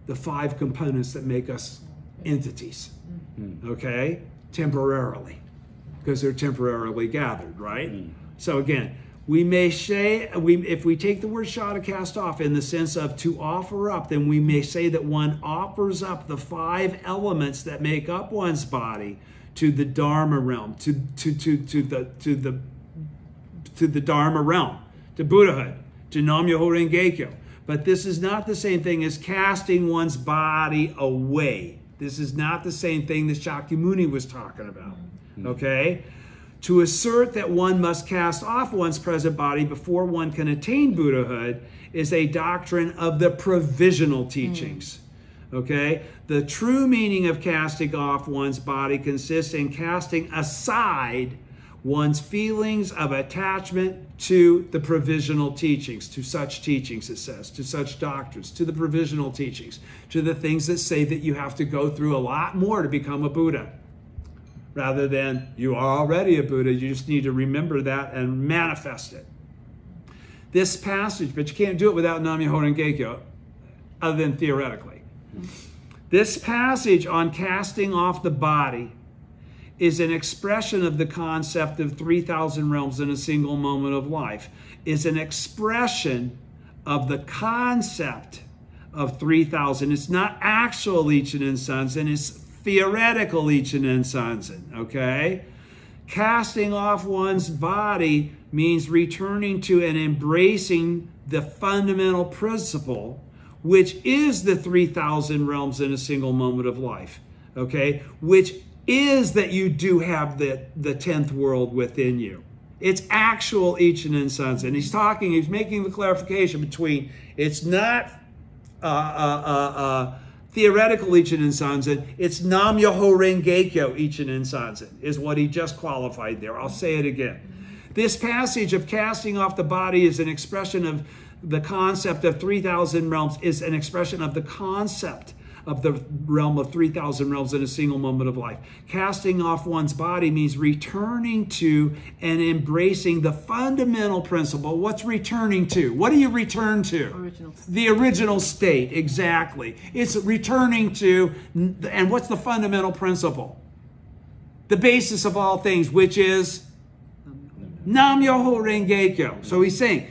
The 5 components that make us entities, okay? Temporarily, because they're temporarily gathered, right? So again, we may say, if we take the word sha to cast off in the sense of to offer up, then we may say that one offers up the 5 elements that make up one's body to the Dharma realm, to the Dharma realm, to Buddhahood, to Nam-myoho Renge-kyo. But this is not the same thing as casting one's body away. This is not the same thing that Shakyamuni was talking about, okay? To assert that one must cast off one's present body before one can attain Buddhahood is a doctrine of the provisional teachings. Okay? The true meaning of casting off one's body consists in casting aside one's feelings of attachment to the provisional teachings, to such teachings, it says, to such doctrines, to the provisional teachings, to the things that say that you have to go through a lot more to become a Buddha. Rather than you are already a Buddha, you just need to remember that and manifest it. This passage, but you can't do it without Nam-myoho Renge-kyo, other than theoretically. This passage on casting off the body is an expression of the concept of 3,000 realms in a single moment of life, is an expression of the concept of 3,000. It's not actual Ichinen Sanzen, it's theoretical Ichinen Sanzen, okay? Casting off one's body means returning to and embracing the fundamental principle, which is the 3,000 realms in a single moment of life, okay? Which is that you do have the 10th world within you. It's actual Ichinen Sanzen. He's making the clarification between it's not theoretical Ichinen Sanzen, it's Nam-myoho Renge-kyo Ichinen Sanzen, is what he just qualified there. I'll say it again. This passage of casting off the body is an expression of the concept of 3,000 realms, is an expression of the concept of the realm of 3,000 realms in a single moment of life. Casting off one's body means returning to and embracing the fundamental principle. What's returning to? What do you return to? Original. The original state, exactly. It's returning to, and what's the fundamental principle? The basis of all things, which is Nam-myoho Renge-kyo. So he's saying,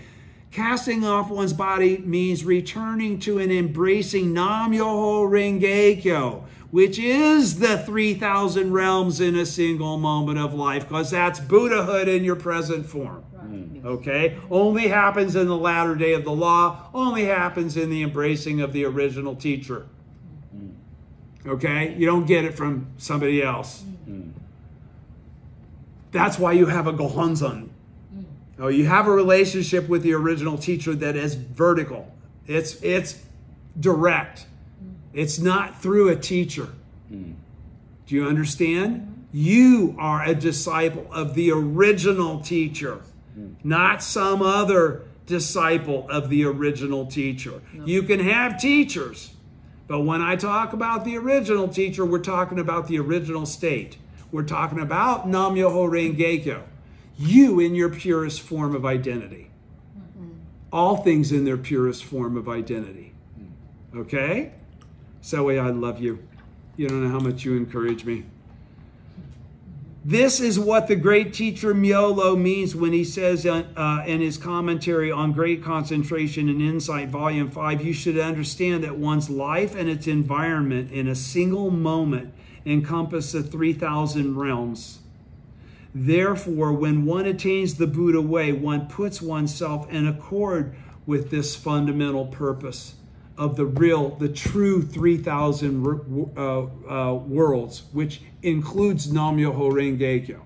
casting off one's body means returning to and embracing Nam-myoho Renge-kyo, which is the 3,000 realms in a single moment of life, because that's Buddhahood in your present form. Okay? Only happens in the latter day of the law, only happens in the embracing of the original teacher. Okay? You don't get it from somebody else. That's why you have a Gohonzon. Oh, you have a relationship with the original teacher that is vertical. It's direct. It's not through a teacher. Do you understand? You are a disciple of the original teacher, not some other disciple of the original teacher. No. You can have teachers, but when I talk about the original teacher, we're talking about the original state. We're talking about Nam Myoho Renge Kyo. You in your purest form of identity. All things in their purest form of identity. Okay? So I love you. You don't know how much you encourage me. This is what the great teacher Myolo means when he says in his commentary on Great Concentration and Insight, Volume 5, you should understand that one's life and its environment in a single moment encompass the 3,000 realms. Therefore, when one attains the Buddha way, one puts oneself in accord with this fundamental purpose of the true 3,000 worlds, which includes Nam Myoho Renge Kyo.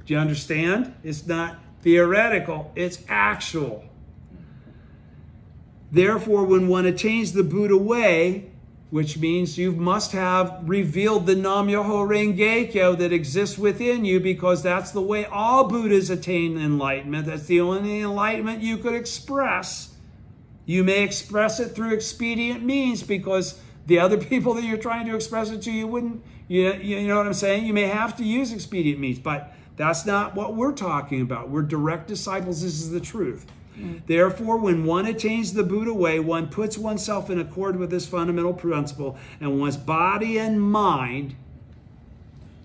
Do you understand? It's not theoretical, it's actual. Therefore, when one attains the Buddha way, which means you must have revealed the Nam Myoho Renge Kyo that exists within you, because that's the way all Buddhas attain enlightenment. That's the only enlightenment you could express. You may express it through expedient means, because the other people that you're trying to express it to, you wouldn't, you know what I'm saying? You may have to use expedient means, but that's not what we're talking about. We're direct disciples. This is the truth. Therefore, when one attains the Buddha way, one puts oneself in accord with this fundamental principle, and one's body and mind,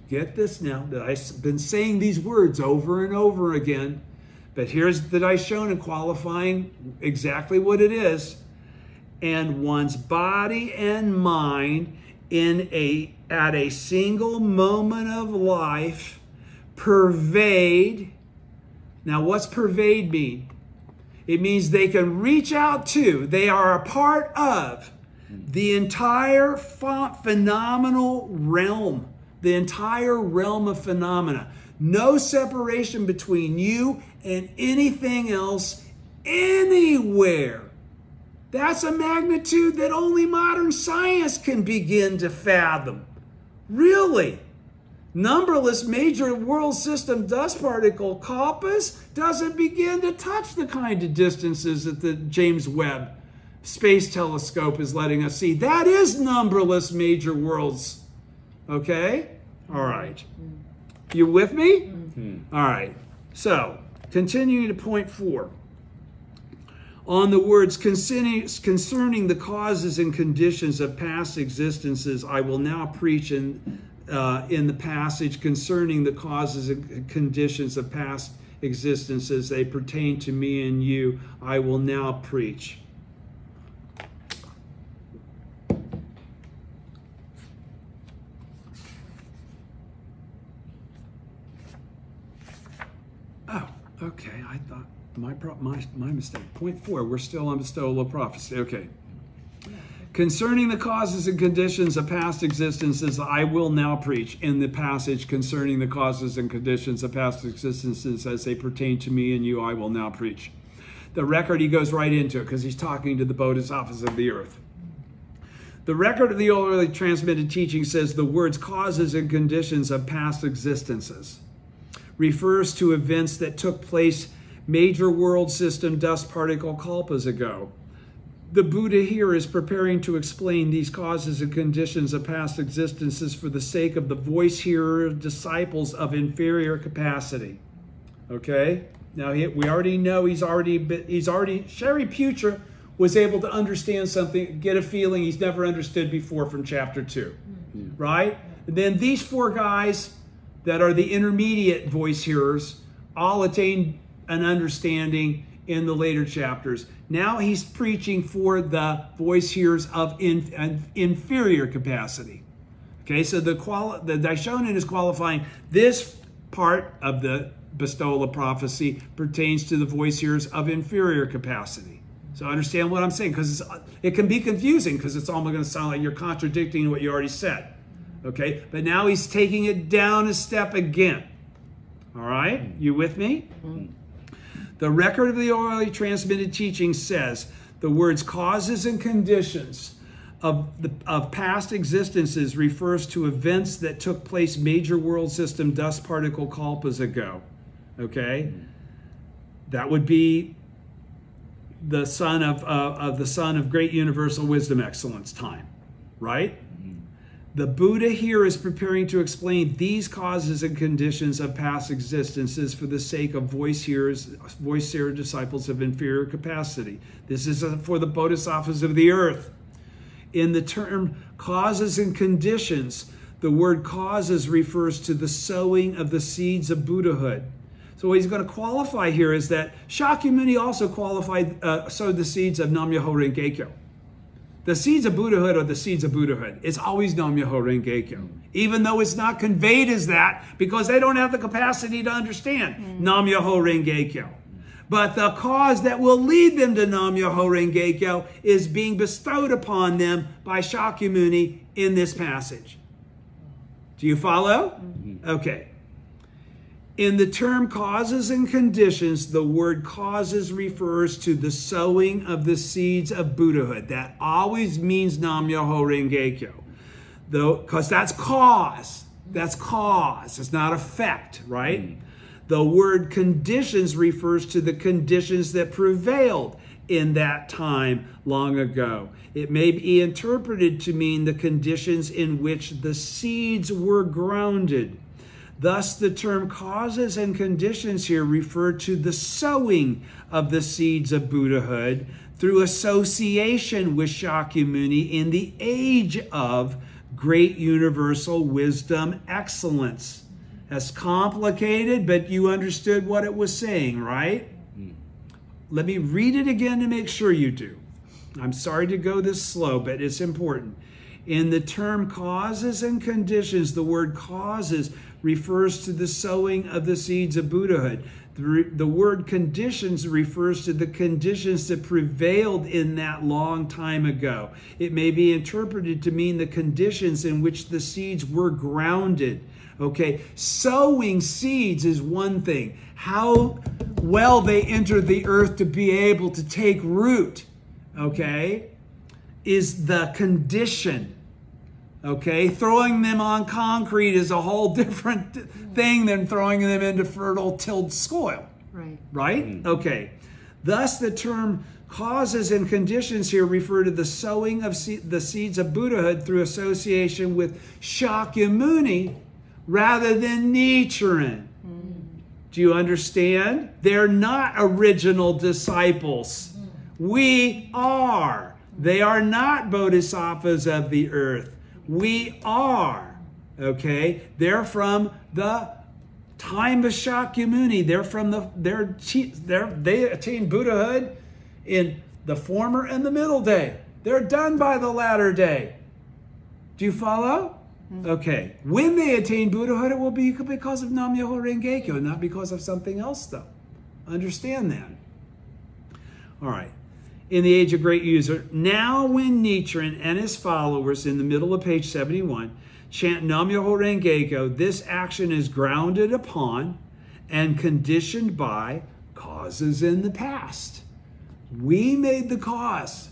get this now, that I've been saying these words over and over again, but here's the Daishonin qualifying exactly what it is. And one's body and mind at a single moment of life pervade. Now, what's pervade mean? It means they can reach out to, they are a part of the entire phenomenal realm, the entire realm of phenomena. No separation between you and anything else anywhere. That's a magnitude that only modern science can begin to fathom. Really. Numberless major world system dust particle kalpas doesn't begin to touch the kind of distances that the James Webb Space Telescope is letting us see. That is numberless major worlds. Okay? All right. You with me? Mm-hmm. All right. So, continuing to point 4. On the words concerning the causes and conditions of past existences, I will now preach in the passage concerning the causes and conditions of past existences. They pertain to me and you. I will now preach. Oh, okay. I thought my mistake. Point 4. We're still on bestowal of prophecy. Okay. Concerning the causes and conditions of past existences, I will now preach in the passage concerning the causes and conditions of past existences as they pertain to me and you, I will now preach. The record, he goes right into it because he's talking to the Bodhisattvas of the earth. The record of the orally transmitted teaching says the words causes and conditions of past existences refers to events that took place major world system dust particle kalpas ago. The Buddha here is preparing to explain these causes and conditions of past existences for the sake of the voice hearer disciples of inferior capacity. Okay? Now, we already know Sherry Pucher was able to understand something, get a feeling he's never understood before from chapter 2. Right? And then these 4 guys that are the intermediate voice hearers all attained an understanding in the later chapters. Now he's preaching for the voice hearers of inferior capacity. Okay, so the Daishonin is qualifying this part of the bestowal of prophecy pertains to the voice hearers of inferior capacity. So understand what I'm saying, because it can be confusing because it's almost going to sound like you're contradicting what you already said. Okay, but now he's taking it down a step again. All right, you with me? Mm-hmm. The record of the orally transmitted teaching says the words causes and conditions of past existences refers to events that took place major world system dust particle kalpas ago. Okay, that would be the son of great universal wisdom excellence time, right? The Buddha here is preparing to explain these causes and conditions of past existences for the sake of voice-seer disciples of inferior capacity. This is for the bodhisattvas of the earth. In the term causes and conditions, the word causes refers to the sowing of the seeds of Buddhahood. So what he's going to qualify here is that Shakyamuni also sowed the seeds of Nam-myoho Renge-kyo. The seeds of Buddhahood are the seeds of Buddhahood. It's always Nam-myoho Renge-kyo, even though it's not conveyed as that because they don't have the capacity to understand Nam-myoho Renge-kyo. But the cause that will lead them to Nam-myoho Renge-kyo is being bestowed upon them by Shakyamuni in this passage. Do you follow? Okay. In the term causes and conditions, the word causes refers to the sowing of the seeds of Buddhahood. That always means Nam-myoho Renge-kyo. Because that's cause. That's cause. It's not effect, right? The word conditions refers to the conditions that prevailed in that time long ago. It may be interpreted to mean the conditions in which the seeds were grounded. Thus, the term causes and conditions here refer to the sowing of the seeds of Buddhahood through association with Shakyamuni in the age of great universal wisdom excellence. That's complicated, but you understood what it was saying, right? Let me read it again to make sure you do. I'm sorry to go this slow, but it's important. In the term causes and conditions, the word causes refers to the sowing of the seeds of Buddhahood. The word conditions refers to the conditions that prevailed in that long time ago. It may be interpreted to mean the conditions in which the seeds were grounded. Okay, sowing seeds is one thing. How well they enter the earth to be able to take root, okay, is the condition. Okay, throwing them on concrete is a whole different thing than throwing them into fertile tilled soil. Right? Okay. Thus, the term causes and conditions here refer to the sowing of the seeds of Buddhahood through association with Shakyamuni rather than Nichiren. Do you understand? They're not original disciples. We are. They are not bodhisattvas of the earth. We are, okay? They're from the time of Shakyamuni. They're from they attained Buddhahood in the former and the middle day. They're done by the latter day. Do you follow? Okay. When they attain Buddhahood, it will be because of Nam-myoho Renge-kyo, not because of something else, though. Understand that. All right. In the age of great user, now when Nichiren and his followers in the middle of page 71 chant Nam-myoho Renge-kyo, this action is grounded upon and conditioned by causes in the past. We made the cause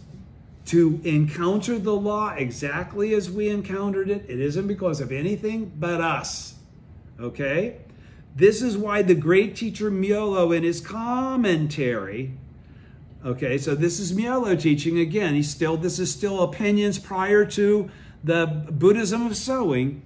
to encounter the law exactly as we encountered it. It isn't because of anything but us. Okay? This is why the great teacher Myolo in his commentary, okay, so this is Myolo teaching again. This is still opinions prior to the Buddhism of sowing.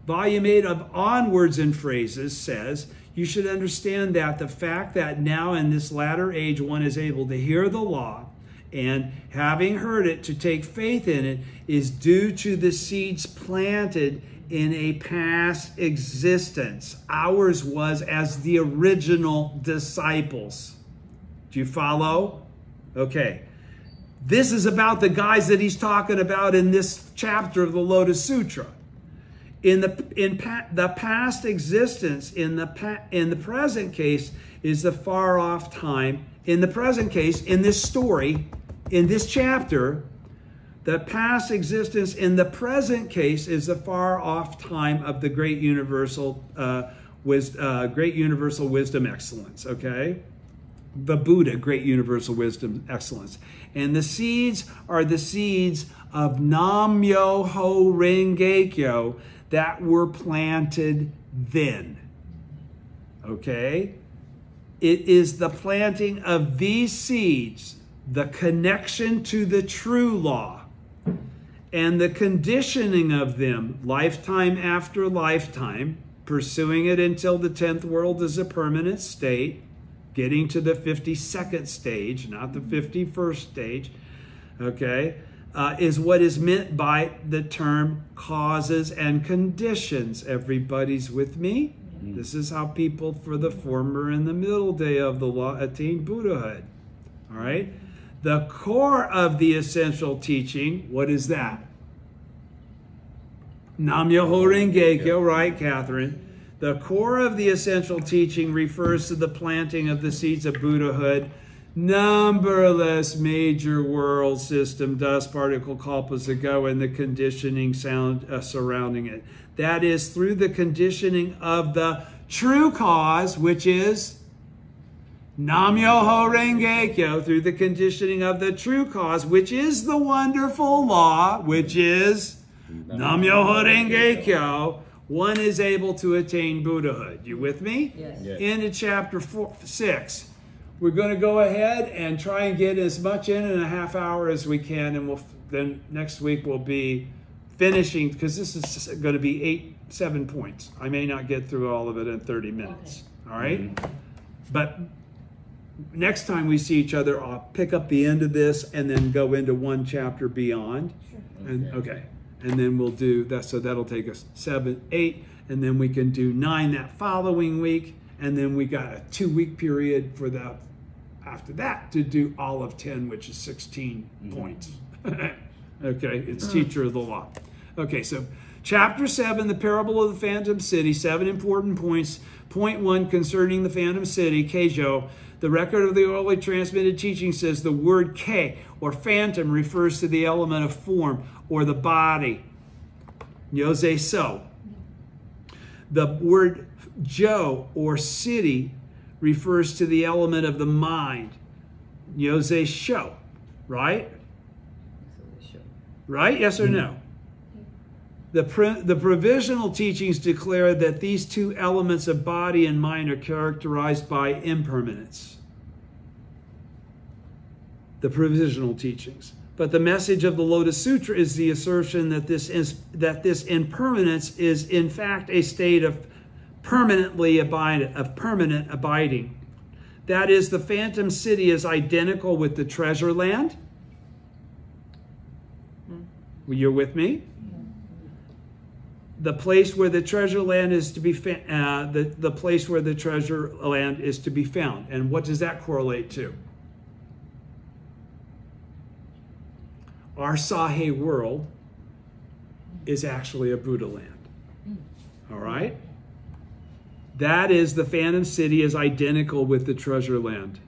Volume 8 of Onwards and Phrases says, you should understand that the fact that now in this latter age one is able to hear the law and having heard it to take faith in it is due to the seeds planted in a past existence. Ours was as the original disciples. Do you follow? Okay. This is about the guys that he's talking about in this chapter of the Lotus Sutra. In the past existence, in the present case, is the far off time. In the present case, in this story, in this chapter, the past existence in the present case is the far off time of the great universal wisdom excellence. Okay. the Buddha, great universal wisdom, excellence. And the seeds are the seeds of Nam-myoho Renge-kyo that were planted then. Okay? It is the planting of these seeds, the connection to the true law, and the conditioning of them, lifetime after lifetime, pursuing it until the 10th world is a permanent state, getting to the 52nd stage, not the 51st stage, okay, is what is meant by the term causes and conditions. Everybody's with me? Mm-hmm. This is how people for the former and the middle day of the law attain Buddhahood. All right? The core of the essential teaching, what is that? Nam-myoho Renge-kyo, right, Catherine? The core of the essential teaching refers to the planting of the seeds of Buddhahood, numberless major world system, dust particle kalpas ago, and the conditioning surrounding it. That is through the conditioning of the true cause, which is Nam-myoho Renge-kyo, through the conditioning of the true cause, which is the wonderful law, which is Nam-myoho Renge-kyo, one is able to attain Buddhahood. You with me? Yes. Yes. Into chapter 6. We're going to go ahead and try and get as much in a half hour as we can, and then next week we'll be finishing, because this is going to be 7 points. I may not get through all of it in 30 minutes. Okay. All right? Mm-hmm. But next time we see each other, I'll pick up the end of this and then go into one chapter beyond. Sure. And okay. And then we'll do that. So that'll take us 7, 8, and then we can do 9 that following week. And then we got a 2-week period for that after that to do all of 10, which is 16 points. Okay, it's teacher of the law. Okay, so chapter 7, the parable of the phantom city, 7 important points. Point 1, concerning the phantom city, Keijo. The record of the orally transmitted teaching says the word K, or phantom, refers to the element of form, or the body. Yose so. The word Jo, or city, refers to the element of the mind. Yose sho. Right? Right? Yes or no? The provisional teachings declare that these two elements of body and mind are characterized by impermanence. The provisional teachings. But the message of the Lotus Sutra is the assertion that this impermanence is in fact a state of permanent abiding. That is, the phantom city is identical with the treasure land. You're with me? The place where the treasure land is to be the place where the treasure land is to be found. And what does that correlate to? Our Sahe world is actually a Buddha land. All right? That is, the phantom city is identical with the treasure land,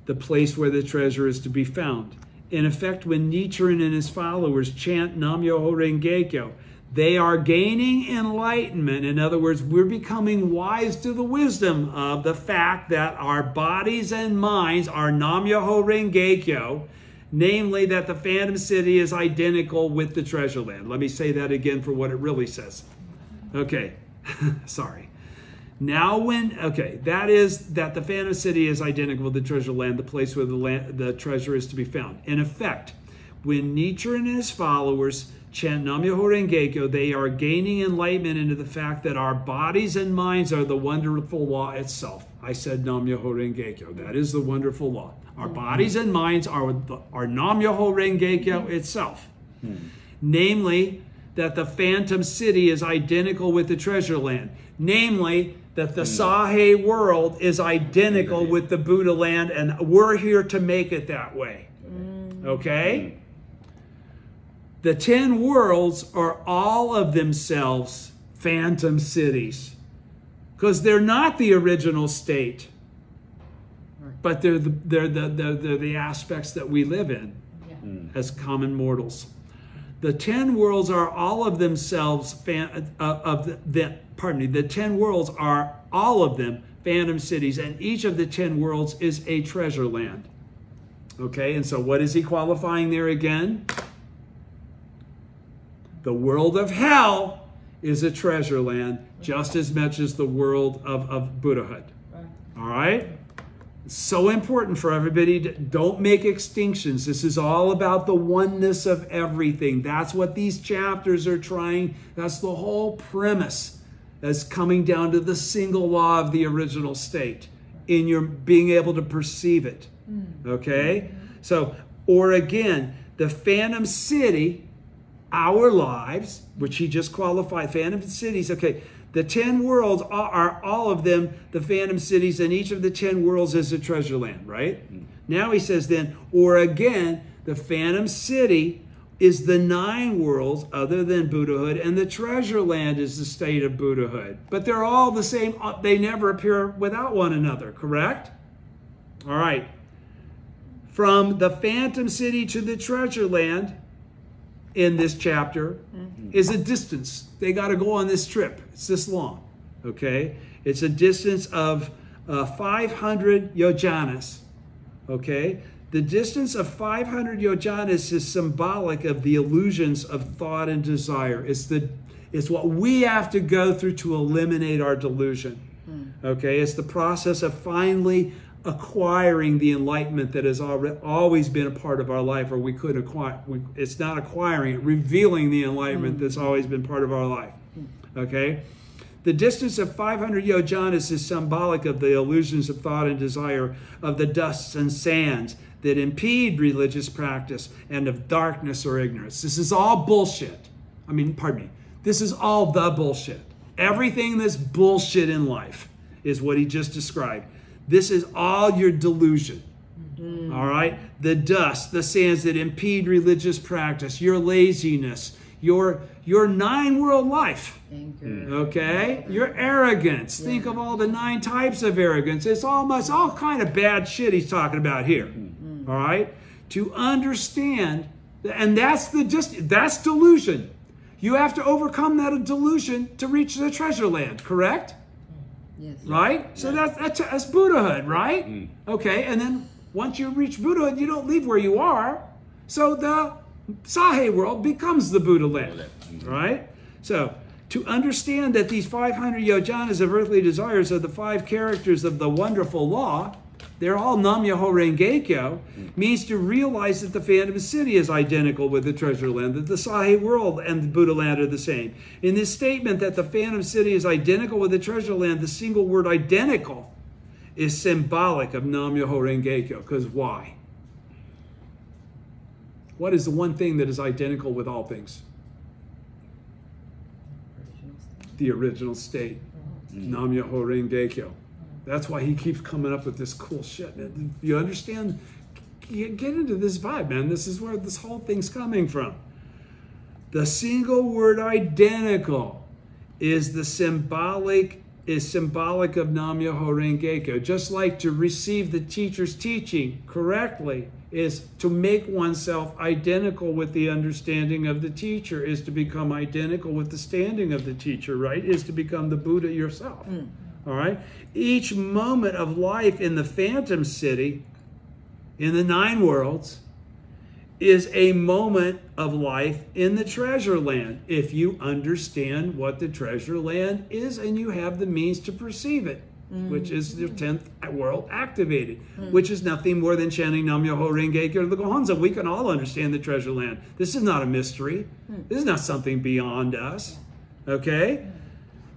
the place where the treasure is to be found. In effect, when Nichiren and his followers chant Nam-myoho Renge-kyo, they are gaining enlightenment. In other words, we're becoming wise to the wisdom of the fact that our bodies and minds are Nam-myoho Renge-kyo, namely that the phantom city is identical with the treasure land. Let me say that again for what it really says. Okay, sorry. Now that is that the phantom city is identical with the treasure land, the place where the treasure is to be found. In effect, when Nichiren and his followers chant Nam-myoho Renge-kyo, they are gaining enlightenment into the fact that our bodies and minds are the wonderful law itself. I said Nam-myoho Renge-kyo. That is the wonderful law. Our bodies and minds are Nam-myoho Renge-kyo itself. Namely, that the phantom city is identical with the treasure land. Namely, that the Sahe world is identical with the Buddha land, and we're here to make it that way. Okay? The 10 worlds are all of themselves phantom cities, because they're not the original state, but they're the aspects that we live in as common mortals. The 10 worlds are all of themselves the 10 worlds are all of them, phantom cities, and each of the 10 worlds is a treasure land. Okay, and so what is he qualifying there again? The world of hell is a treasure land just as much as the world of Buddhahood. All right? It's so important for everybody to don't make extinctions. This is all about the oneness of everything. That's what these chapters are trying. That's the whole premise. That's coming down to the single law of the original state in your being able to perceive it. Okay? So, or again, the phantom city, our lives, which he just qualified, phantom cities, okay, the 10 worlds are all of them the phantom cities, and each of the 10 worlds is a treasure land, right? Now he says then, or again, the phantom city is the 9 worlds other than Buddhahood, and the treasure land is the state of Buddhahood. But they're all the same. They never appear without one another, correct? All right. From the phantom city to the treasure land in this chapter is a distance. They got to go on this trip. It's this long, okay? It's a distance of 500 yojanas, okay? The distance of 500 yojanas is symbolic of the illusions of thought and desire. It's what we have to go through to eliminate our delusion, okay? It's the process of finally acquiring the enlightenment that has always been a part of our life, or we could acquire. It's not acquiring it, revealing the enlightenment that's always been part of our life. Okay? The distance of 500 yojanas is symbolic of the illusions of thought and desire, of the dusts and sands that impede religious practice, and of darkness or ignorance. This is all bullshit. Pardon me. This is all the bullshit. Everything that's bullshit in life is what he just described. This is all your delusion, all right? The dust, the sands that impede religious practice, your laziness, your 9-world life, okay? Your arrogance. Yeah. Think of all the 9 types of arrogance. It's all kind of bad shit he's talking about here, all right? To understand, and that's delusion. You have to overcome that delusion to reach the treasure land, correct? Yes. Right? So that's Buddhahood, right? Okay, and then once you reach Buddhahood, you don't leave where you are. So the Sahe world becomes the Buddha land, right? So to understand that these 500 yojanas of earthly desires are the 5 characters of the wonderful law, they're all Nam-myoho Renge-kyo, means to realize that the phantom city is identical with the treasure land, that the Sahe world and the Buddha land are the same. In this statement that the phantom city is identical with the treasure land, the single word identical is symbolic of Nam-myoho Renge-kyo. Because why? What is the one thing that is identical with all things? The original state. Nam-myoho Renge-kyo. That's why he keeps coming up with this cool shit. You understand? Get into this vibe, man. This is where this whole thing's coming from. The single word identical is symbolic of Nam-myoho Renge-kyo. Just like to receive the teacher's teaching correctly is to make oneself identical with the understanding of the teacher, is to become identical with the standing of the teacher, right? Is to become the Buddha yourself. All right? Each moment of life in the phantom city, in the 9 worlds, is a moment of life in the treasure land, if you understand what the treasure land is and you have the means to perceive it, which is the 10th world activated, which is nothing more than chanting Nam-myoho Renge-kyo to the Gohonzon. We can all understand the treasure land. This is not a mystery. This is not something beyond us. Okay?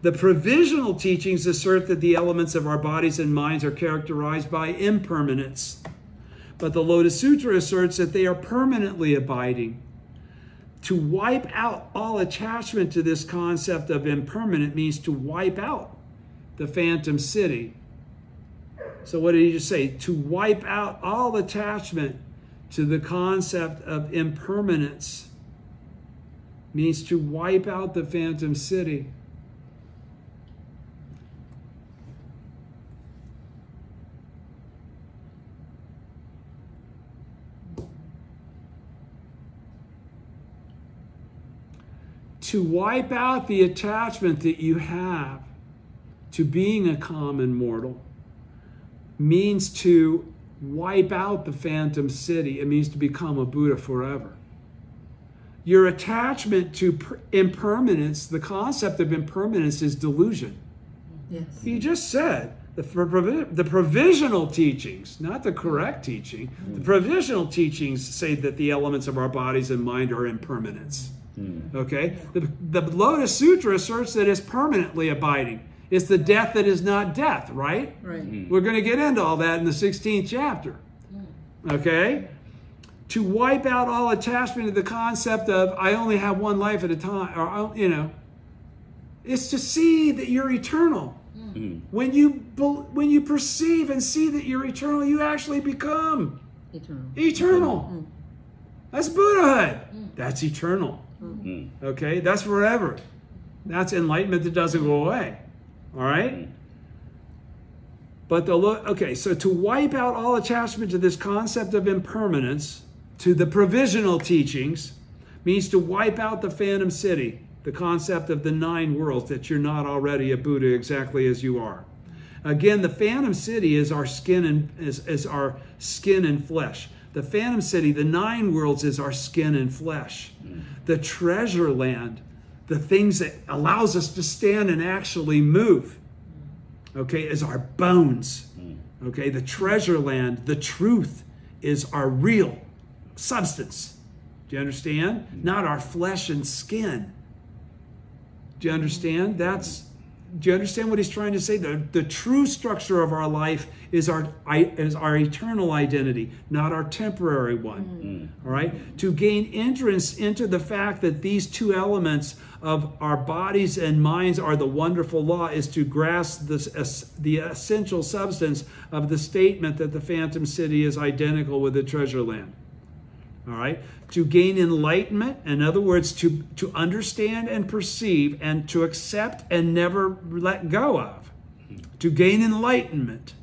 The provisional teachings assert that the elements of our bodies and minds are characterized by impermanence. But the Lotus Sutra asserts that they are permanently abiding. To wipe out all attachment to this concept of impermanent means to wipe out the phantom city. So what did he just say? To wipe out all attachment to the concept of impermanence means to wipe out the phantom city. To wipe out the attachment that you have to being a common mortal means to wipe out the phantom city. It means to become a Buddha forever. Your attachment to impermanence, the concept of impermanence, is delusion. Yes. He just said the provisional teachings, not the correct teaching, the provisional teachings say that the elements of our bodies and mind are impermanence. Okay? The Lotus Sutra asserts that it's permanently abiding. It's the death that is not death, right? Right. We're going to get into all that in the 16th chapter. Okay? To wipe out all attachment to the concept of I only have one life at a time, or, you know, it's to see that you're eternal. When you perceive and see that you're eternal, you actually become eternal. That's Buddhahood. That's eternal. Okay? That's forever. That's enlightenment that doesn't go away. All right? But okay, so to wipe out all attachment to this concept of impermanence, to the provisional teachings, means to wipe out the phantom city, the concept of the 9 worlds, that you're not already a Buddha exactly as you are. Again, the phantom city is our skin and is our skin and flesh. The phantom city, the 9 worlds, is our skin and flesh. The treasure land, the things that allows us to stand and actually move, okay, is our bones. Okay, the treasure land, the truth, is our real substance. Do you understand? Not our flesh and skin. Do you understand? Do you understand what he's trying to say? The true structure of our life is our eternal identity, not our temporary one. All right? To gain entrance into the fact that these 2 elements of our bodies and minds are the wonderful law is to grasp the essential substance of the statement that the phantom city is identical with the treasure land. All right? To gain enlightenment, in other words, to understand and perceive and to accept and never let go of. To gain enlightenment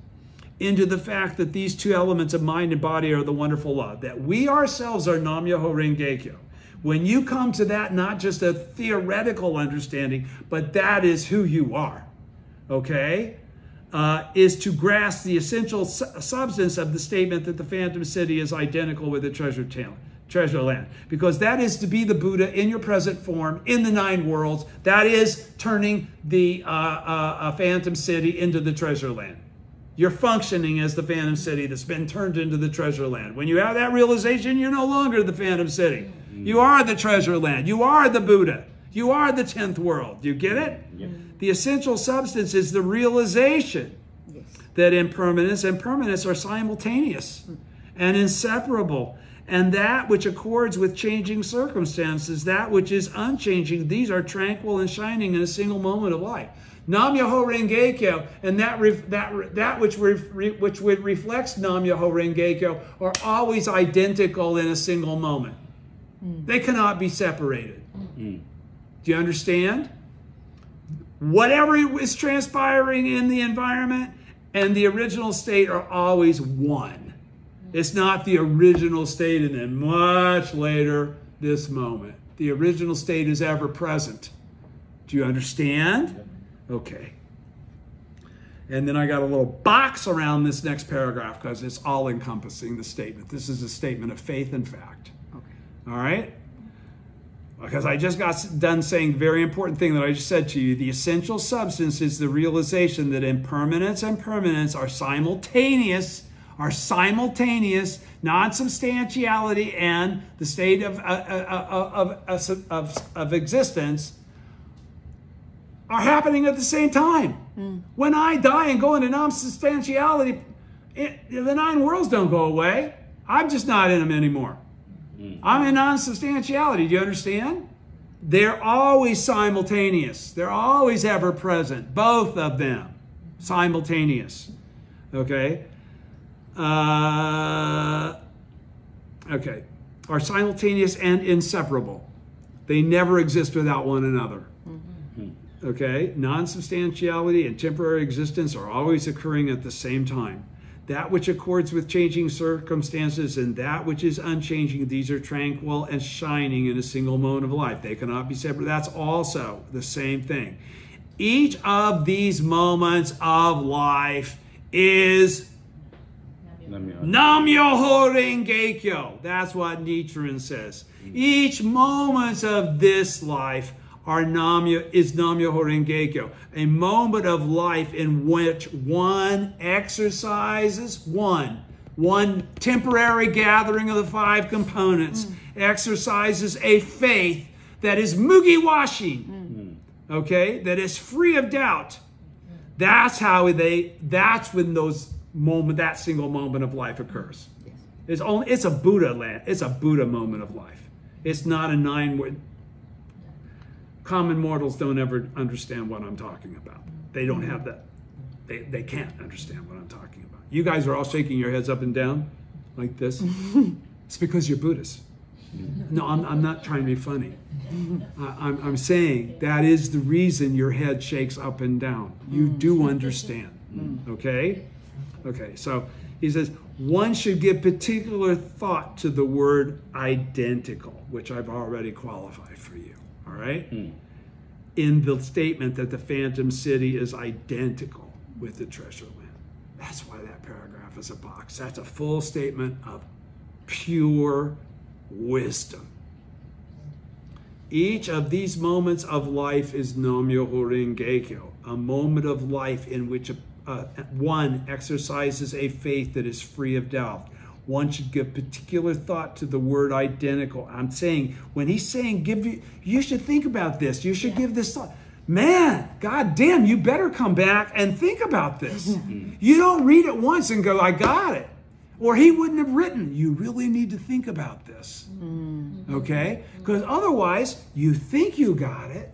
into the fact that these 2 elements of mind and body are the wonderful law. That we ourselves are Nam-myoho Renge-kyo. When you come to that, not just a theoretical understanding, but that is who you are. Okay? Is to grasp the essential substance of the statement that the phantom city is identical with the treasure land. Because that is to be the Buddha in your present form, in the 9 worlds. That is turning the phantom city into the treasure land. You're functioning as the phantom city that's been turned into the treasure land. When you have that realization, you're no longer the phantom city. You are the treasure land. You are the Buddha. You are the 10th world. Do you get it? Yep. The essential substance is the realization that impermanence and permanence are simultaneous and inseparable. And that which accords with changing circumstances, that which is unchanging, these are tranquil and shining in a single moment of life. Nam-myoho Renge-kyo and that which reflects Nam-myoho Renge-kyo are always identical in a single moment. They cannot be separated. Do you understand? Whatever is transpiring in the environment and the original state are always one. It's not the original state and then much later this moment. The original state is ever present. Do you understand? Okay. And then I got a little box around this next paragraph because it's all encompassing the statement. This is a statement of faith and fact. Okay. All right? Because I just got done saying the very important thing that I just said to you. The essential substance is the realization that impermanence and permanence are simultaneous, non-substantiality and the state of existence are happening at the same time. When I die and go into non-substantiality, the 9 worlds don't go away. I'm just not in them anymore. I'm in non-substantiality. Do you understand? They're always simultaneous. They're always ever present. Both of them. Simultaneous. Okay? Okay. Are simultaneous and inseparable. They never exist without one another. Okay? Non-substantiality and temporary existence are always occurring at the same time. That which accords with changing circumstances and that which is unchanging, these are tranquil and shining in a single moment of life. They cannot be separate. That's also the same thing. Each of these moments of life is Nam-myoho Renge-kyo. That's what Nichiren says. Each moment of this life is Nam-myoho Renge-kyo. A moment of life in which one exercises, one temporary gathering of the five components, exercises a faith that is mugi-washing, okay, that is free of doubt. That's when that single moment of life occurs. It's a Buddha moment of life. It's not a 9-word. Common mortals don't ever understand what I'm talking about. They don't have that. They can't understand what I'm talking about. You guys are all shaking your heads up and down like this. It's because you're Buddhists. No, I'm not trying to be funny. I'm saying that is the reason your head shakes up and down. You do understand. Okay? Okay, so he says, one should give particular thought to the word identical, which I've already qualified for you. All right? In the statement that the Phantom City is identical with the treasure land. That's why that paragraph is a box. That's a full statement of pure wisdom. Each of these moments of life is Nam-myoho Renge-kyo, a moment of life in which one exercises a faith that is free of doubt. One should give particular thought to the word identical. I'm saying, when he's saying, you should think about this. You should give this thought. Man, God damn, you better come back and think about this. You don't read it once and go, I got it. Or he wouldn't have written, you really need to think about this. Okay? Because otherwise, you think you got it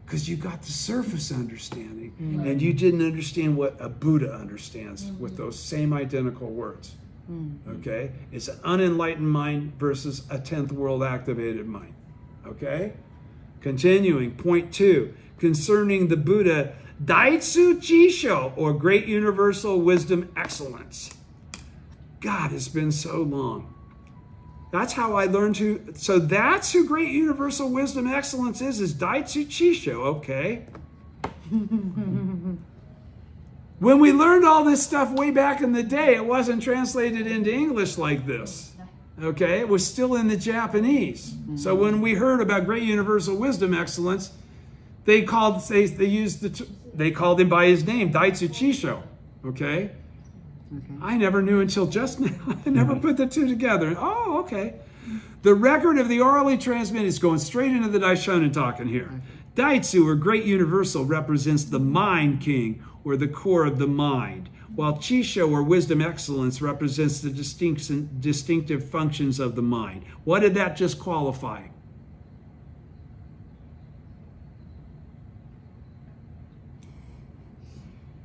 because you got the surface understanding. And you didn't understand what a Buddha understands with those same identical words. Okay? It's an unenlightened mind versus a 10th world activated mind. Okay? Continuing, point 2, concerning the Buddha, Daitsu Jisho, or Great Universal Wisdom Excellence. God, it's been so long. That's how I learned to, so that's who Great Universal Wisdom Excellence is Daitsu Jisho, okay? When we learned all this stuff way back in the day, it wasn't translated into English like this. Okay, it was still in the Japanese. So when we heard about Great Universal Wisdom Excellence, they called him by his name, Daitsu Jisho. Okay? I never knew until just now. I never put the two together. Oh, okay. The record of the orally transmitted is going straight into the Daishonin talking here. Daitsu, or Great Universal, represents the mind king, or the core of the mind, while Chisho, or Wisdom Excellence, represents the distinctive functions of the mind. What did that just qualify?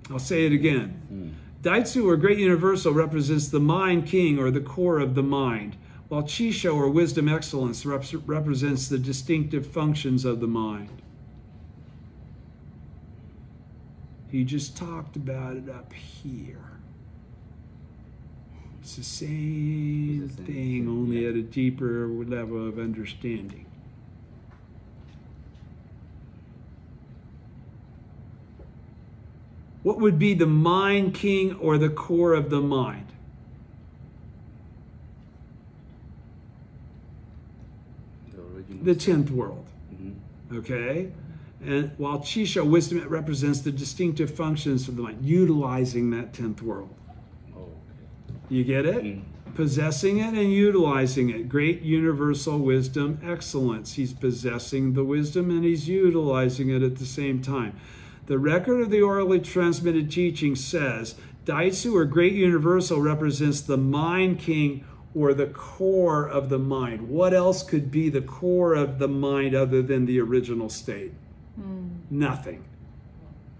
I'll say it again. Daitsu, or Great Universal, represents the mind king, or the core of the mind, while Chisho, or Wisdom Excellence, represents the distinctive functions of the mind. He just talked about it up here. It's the same thing, only at a deeper level of understanding. What would be the mind king, or the core of the mind? The 10th world. Okay? And while Chisho, wisdom, it represents the distinctive functions of the mind, utilizing that 10th world. You get it? Possessing it and utilizing it. Great universal wisdom excellence. He's possessing the wisdom and he's utilizing it at the same time. The record of the orally transmitted teaching says, Daitsu, or Great Universal, represents the mind king, or the core of the mind. What else could be the core of the mind other than the original state? Nothing.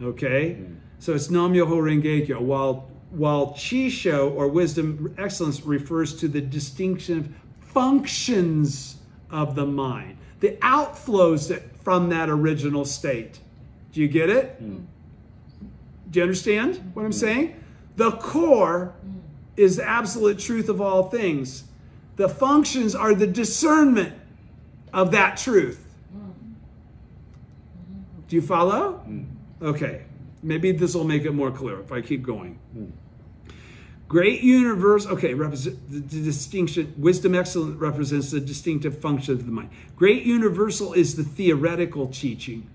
Okay? So it's Nam-myoho Renge-kyo. While Chisho, or Wisdom Excellence, refers to the distinctive functions of the mind, the outflows from that original state. Do you get it? Do you understand what I'm saying? The core is the absolute truth of all things. The functions are the discernment of that truth. Do you follow? Okay, maybe this will make it more clear if I keep going. Great universe, okay, represent the distinction. Wisdom excellence represents the distinctive function of the mind. Great universal is the theoretical teaching,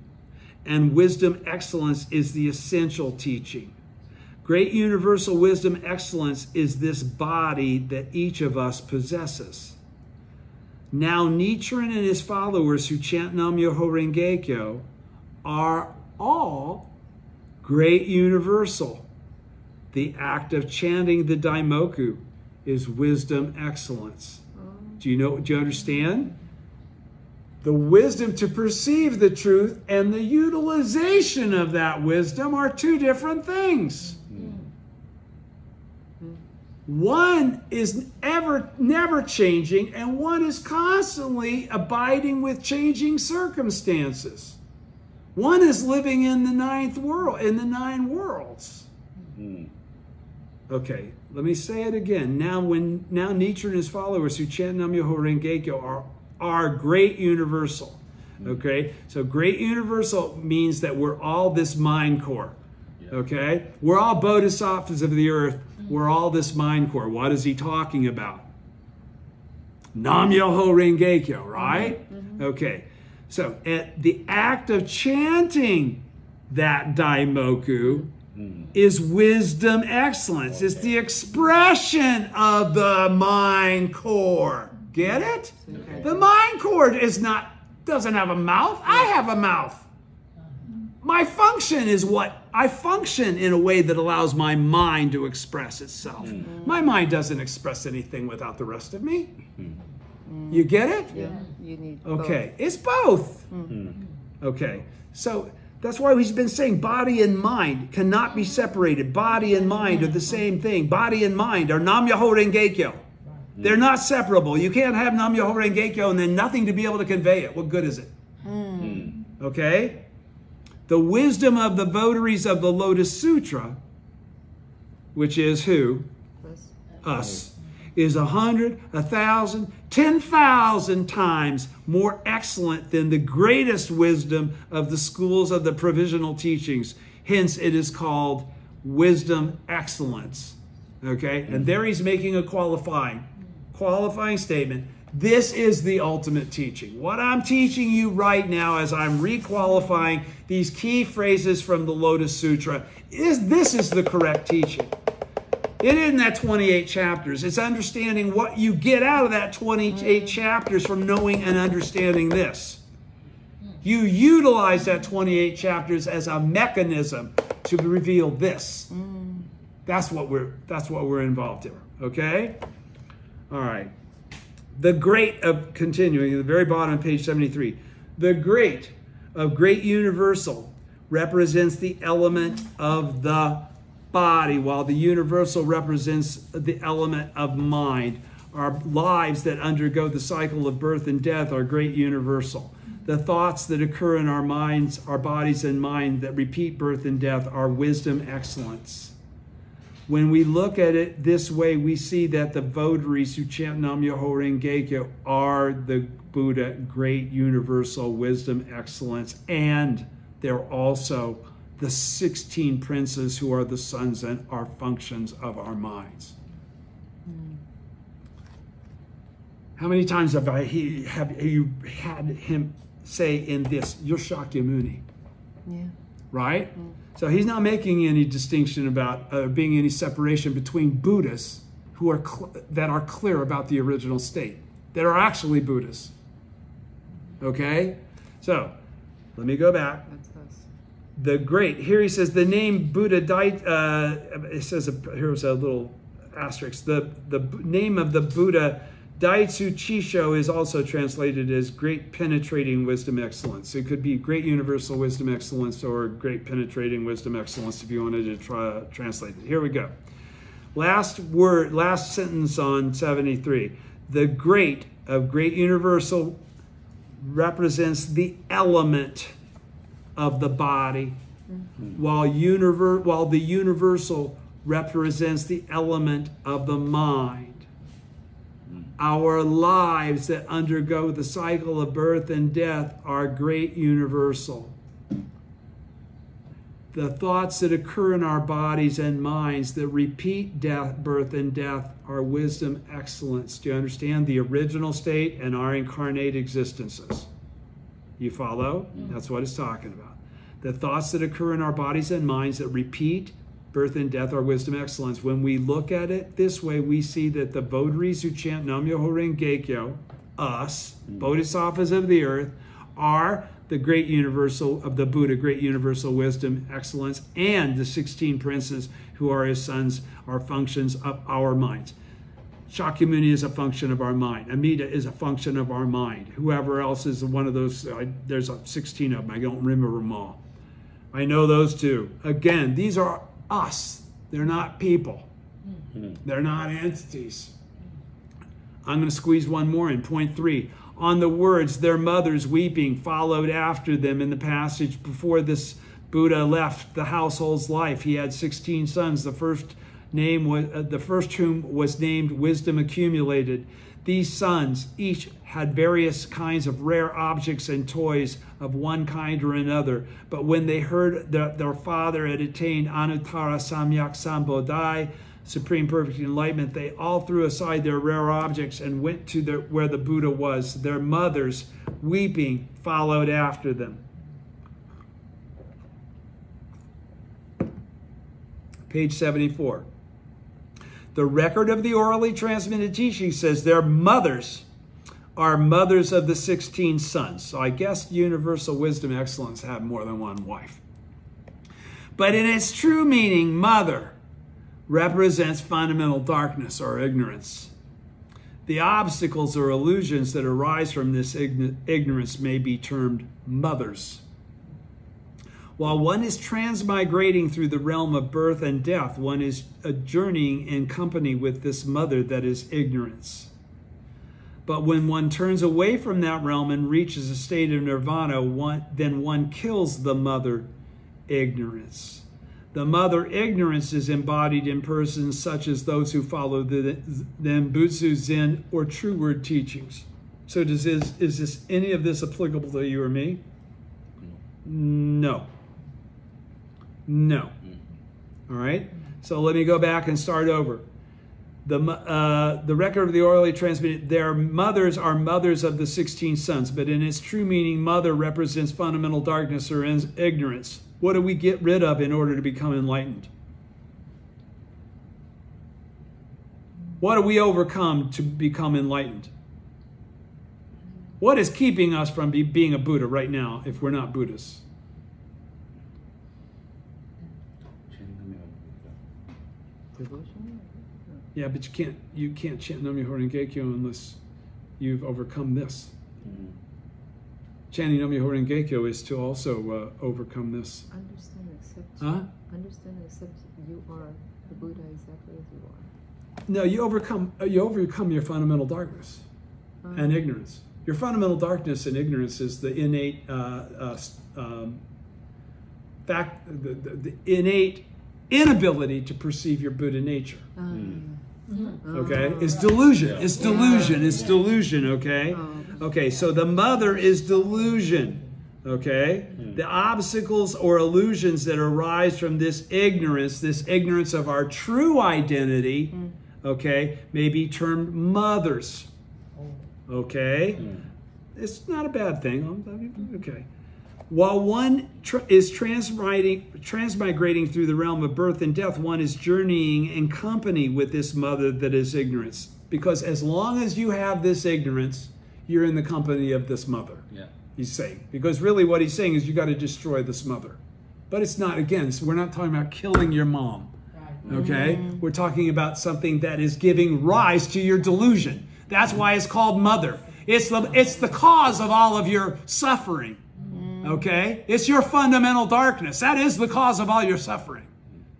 and wisdom excellence is the essential teaching. Great universal wisdom excellence is this body that each of us possesses. Now, Nichiren and his followers who chant Nam-myoho Renge-kyo are all great universal. The act of chanting the Daimoku is wisdom excellence. Do you understand? The wisdom to perceive the truth and the utilization of that wisdom are two different things. One is never changing, and one is constantly abiding with changing circumstances. One is living in the ninth world, in the nine worlds. Okay, let me say it again. Now Nichiren and his followers who chant Nam-myoho Renge-kyo are great universal. Okay, so great universal means that we're all this mind core. Okay, we're all bodhisattvas of the earth. We're all this mind core. What is he talking about? Nam-myoho Renge-kyo, right? Okay, so at the act of chanting that Daimoku is wisdom excellence. It's the expression of the mind core. Get it? The mind core doesn't have a mouth. I have a mouth. My function is I function in a way that allows my mind to express itself. My mind doesn't express anything without the rest of me. You get it? Yeah. You need okay. Both. It's both. Okay. So that's why he's been saying body and mind cannot be separated. Body and mind are the same thing. Body and mind are Nam-myoho Renge-kyo. They're not separable. You can't have Nam-myoho Renge-kyo and then nothing to be able to convey it. What good is it? Okay? The wisdom of the votaries of the Lotus Sutra, which is who? Us. Is 100, 1,000, 10,000 times more excellent than the greatest wisdom of the schools of the provisional teachings. Hence, it is called wisdom excellence. Okay? And there he's making a qualifying statement. This is the ultimate teaching. What I'm teaching you right now as I'm requalifying these key phrases from the Lotus Sutra, this is the correct teaching. It isn't that 28 chapters. It's understanding what you get out of that 28 chapters from knowing and understanding this. You utilize that 28 chapters as a mechanism to reveal this. That's what we're involved in. Okay? All right. The great of, continuing at the very bottom of page 73, the great of great universal represents the element of the body, while the universal represents the element of mind. Our lives that undergo the cycle of birth and death are great universal. The thoughts that occur in our minds, our bodies and mind that repeat birth and death are wisdom excellence. When we look at it this way, we see that the votaries who chant Nam-myoho Renge-kyo are the Buddha, great universal wisdom excellence, and they're also the 16 princes who are the sons and are functions of our minds. How many times have you had him say in this, you're Shakyamuni? Yeah. Right? So he's not making any distinction about being any separation between Buddhists who are that are clear about the original state, that are actually Buddhists. Okay? So, let me go back. That's us. The great, here he says the name Buddha died, it says, here's a little asterisk, the name of the Buddha Daitsu Chisho is also translated as great penetrating wisdom excellence. It could be great universal wisdom excellence or great penetrating wisdom excellence if you wanted to try translate it. Here we go. Last sentence on 73. The great of great universal represents the element of the body, while the universal represents the element of the mind. Our lives that undergo the cycle of birth and death are great universal. The thoughts that occur in our bodies and minds that repeat death, birth, and death are wisdom, excellence. Do you understand? The original state and our incarnate existences. You follow? That's what it's talking about. The thoughts that occur in our bodies and minds that repeat birth and death are wisdom, excellence. When we look at it this way, we see that the votaries who chant Nam-myoho Renge-kyo, us, bodhisattvas of the earth, are the great universal of the Buddha, great universal wisdom, excellence, and the 16 princes who are his sons are functions of our minds. Shakyamuni is a function of our mind. Amida is a function of our mind. Whoever else is one of those, there's 16 of them. I don't remember them all. I know those two. Again, these are us. They're not people. They're not entities. I'm going to squeeze one more in. Point 3. On the words, their mothers weeping followed after them in the passage before this Buddha left the household's life. He had 16 sons. The first whom was named Wisdom Accumulated. These sons each had various kinds of rare objects and toys of one kind or another. But when they heard that their father had attained Anuttara Samyak Sambodhi, Supreme Perfect Enlightenment, they all threw aside their rare objects and went to where the Buddha was. Their mothers, weeping, followed after them. Page 74. The record of the orally transmitted teaching says their mothers are mothers of the 16 sons. So I guess universal wisdom excellence had more than one wife. But in its true meaning, mother represents fundamental darkness or ignorance. The obstacles or illusions that arise from this ignorance may be termed mothers. While one is transmigrating through the realm of birth and death, one is journeying in company with this mother that is ignorance. But when one turns away from that realm and reaches a state of nirvana, then one kills the mother ignorance. The mother ignorance is embodied in persons such as those who follow the Nembutsu, Zen, or True Word teachings. So is this any of this applicable to you or me? No. No. All right? So let me go back and start over. The record of the orally transmitted, their mothers are mothers of the 16 sons, but in its true meaning, mother represents fundamental darkness or ignorance. What do we get rid of in order to become enlightened? What do we overcome to become enlightened? What is keeping us from being a Buddha right now if we're not Buddhists? Yeah, but you can't chant Nam-myoho Renge-kyo unless you've overcome this. Chanting Nam-myoho Renge-kyo is to also overcome this. Understand, accept. Huh? Understand, accept. You are the Buddha exactly as you are. No, you overcome your fundamental darkness and ignorance. Your fundamental darkness and ignorance is the innate the innate inability to perceive your Buddha nature. Okay, it's delusion. It's delusion. It's delusion. Okay. Okay. So the mother is delusion. Okay. The obstacles or illusions that arise from this ignorance of our true identity, okay, may be termed mothers. Okay. It's not a bad thing. Okay. While one is transmigrating through the realm of birth and death, one is journeying in company with this mother that is ignorance. Because as long as you have this ignorance, you're in the company of this mother. Yeah. He's saying. Because really what he's saying is you got to destroy this mother. But it's not, again, we're not talking about killing your mom. Okay? We're talking about something that is giving rise to your delusion. That's why it's called mother. It's the cause of all of your suffering. Okay? It's your fundamental darkness. That is the cause of all your suffering.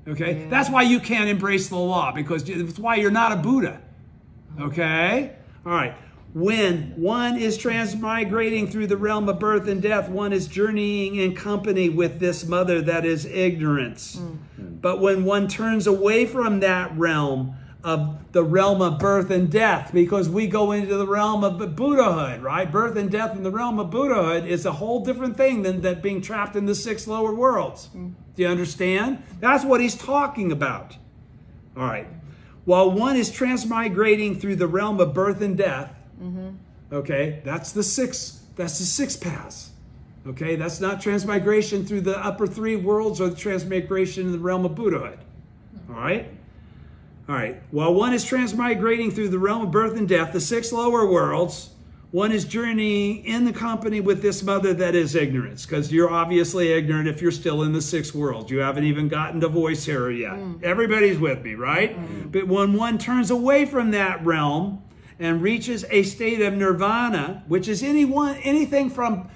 Okay? That's why you can't embrace the law, because it's why you're not a Buddha. Okay? All right. When one is transmigrating through the realm of birth and death, one is journeying in company with this mother that is ignorance. But when one turns away from that realm, the realm of birth and death, because we go into the realm of Buddhahood, right? Birth and death in the realm of Buddhahood is a whole different thing than that being trapped in the 6 lower worlds. Do you understand? That's what he's talking about. All right. While one is transmigrating through the realm of birth and death, okay, that's the sixth paths. Okay, that's not transmigration through the upper 3 worlds or the transmigration in the realm of Buddhahood. All right? All right. While one is transmigrating through the realm of birth and death, the 6 lower worlds, one is journeying in the company with this mother that is ignorance, because you're obviously ignorant if you're still in the 6 worlds. You haven't even gotten to voice here yet. Everybody's with me, right? But when one turns away from that realm and reaches a state of nirvana, which is anything from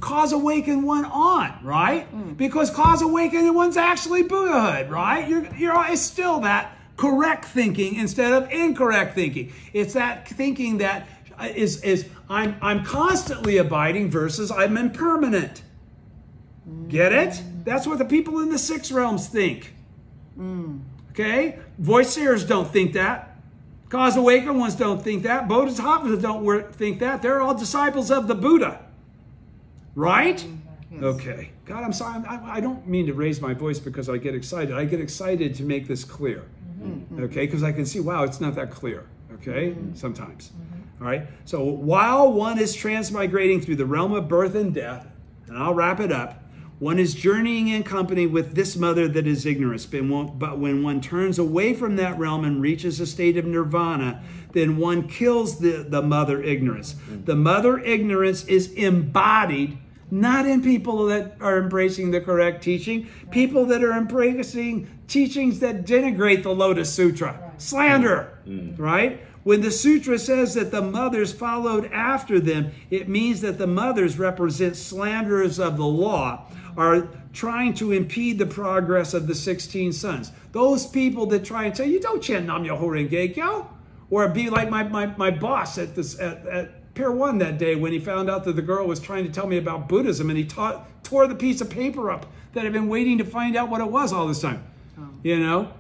cause awakened one on, right? Because cause awakened one's actually Buddhahood, right? It's still that correct thinking instead of incorrect thinking. It's that thinking that is I'm constantly abiding versus I'm impermanent. Get it? That's what the people in the 6 realms think. Okay? Voice seers don't think that. Cause awakened ones don't think that. Bodhisattvas don't think that. They're all disciples of the Buddha. Right? Yes. Okay. God, I'm sorry. I don't mean to raise my voice because I get excited. I get excited to make this clear. Okay? Because I can see, wow, it's not that clear. Okay? Sometimes. All right? So while one is transmigrating through the realm of birth and death, and I'll wrap it up, one is journeying in company with this mother that is ignorance. But when one turns away from that realm and reaches a state of nirvana, then one kills the mother ignorance. The mother ignorance is embodied not in people that are embracing the correct teaching, people that are embracing teachings that denigrate the Lotus Sutra. Slander, right? When the sutra says that the mothers followed after them, it means that the mothers represent slanderers of the law, are trying to impede the progress of the 16 sons. Those people that try and say, you don't chant Nam Myoho Renge Kyo, or be like my boss at Pier 1 that day when he found out that the girl was trying to tell me about Buddhism, and he tore the piece of paper up that I've been waiting to find out what it was all this time. You know?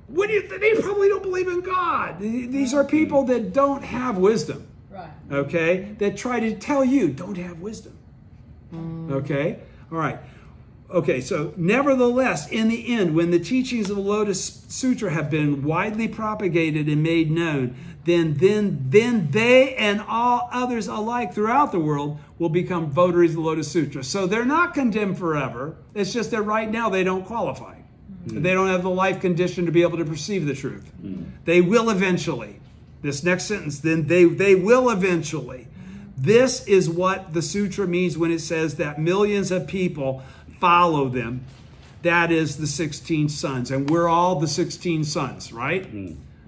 What do you think? They probably don't believe in God. These are people that don't have wisdom. Right. Okay? That try to tell you, don't have wisdom. Okay? All right. Okay, so nevertheless, in the end, when the teachings of the Lotus Sutra have been widely propagated and made known, then they and all others alike throughout the world will become votaries of the Lotus Sutra. So they're not condemned forever. It's just that right now they don't qualify. They don't have the life condition to be able to perceive the truth. They will eventually. This next sentence, then they will eventually. This is what the sutra means when it says that millions of people follow them. That is the 16 sons. And we're all the 16 sons, right?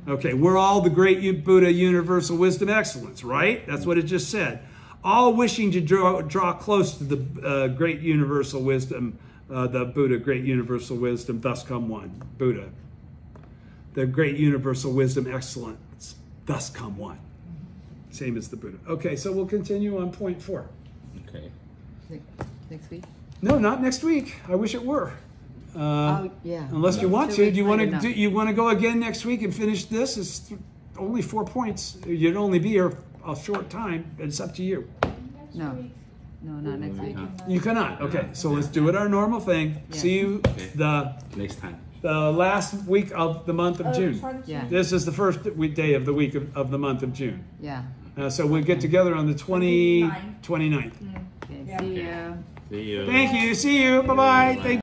Okay, we're all the great Buddha universal wisdom excellence, right? That's what it just said. All wishing to draw close to the great universal wisdom, the Buddha, great universal wisdom, thus come one. Buddha, the great universal wisdom excellence, thus come one. Same as the Buddha. Okay, so we'll continue on point 4. Okay. Next week? No, not next week. I wish it were. Yeah. Unless you want to. Do you want to go again next week and finish this? It's only 4 points. You'd only be here a short time. It's up to you. No, not next week. You cannot. Okay, so let's do it our normal thing. Yeah. See you next time. The last week of the month of June. Yeah. This is the first day of the week of the month of June. Yeah. So we'll get together on the 29th. Okay, see you. See you. Thank you. See you. Bye-bye. Thank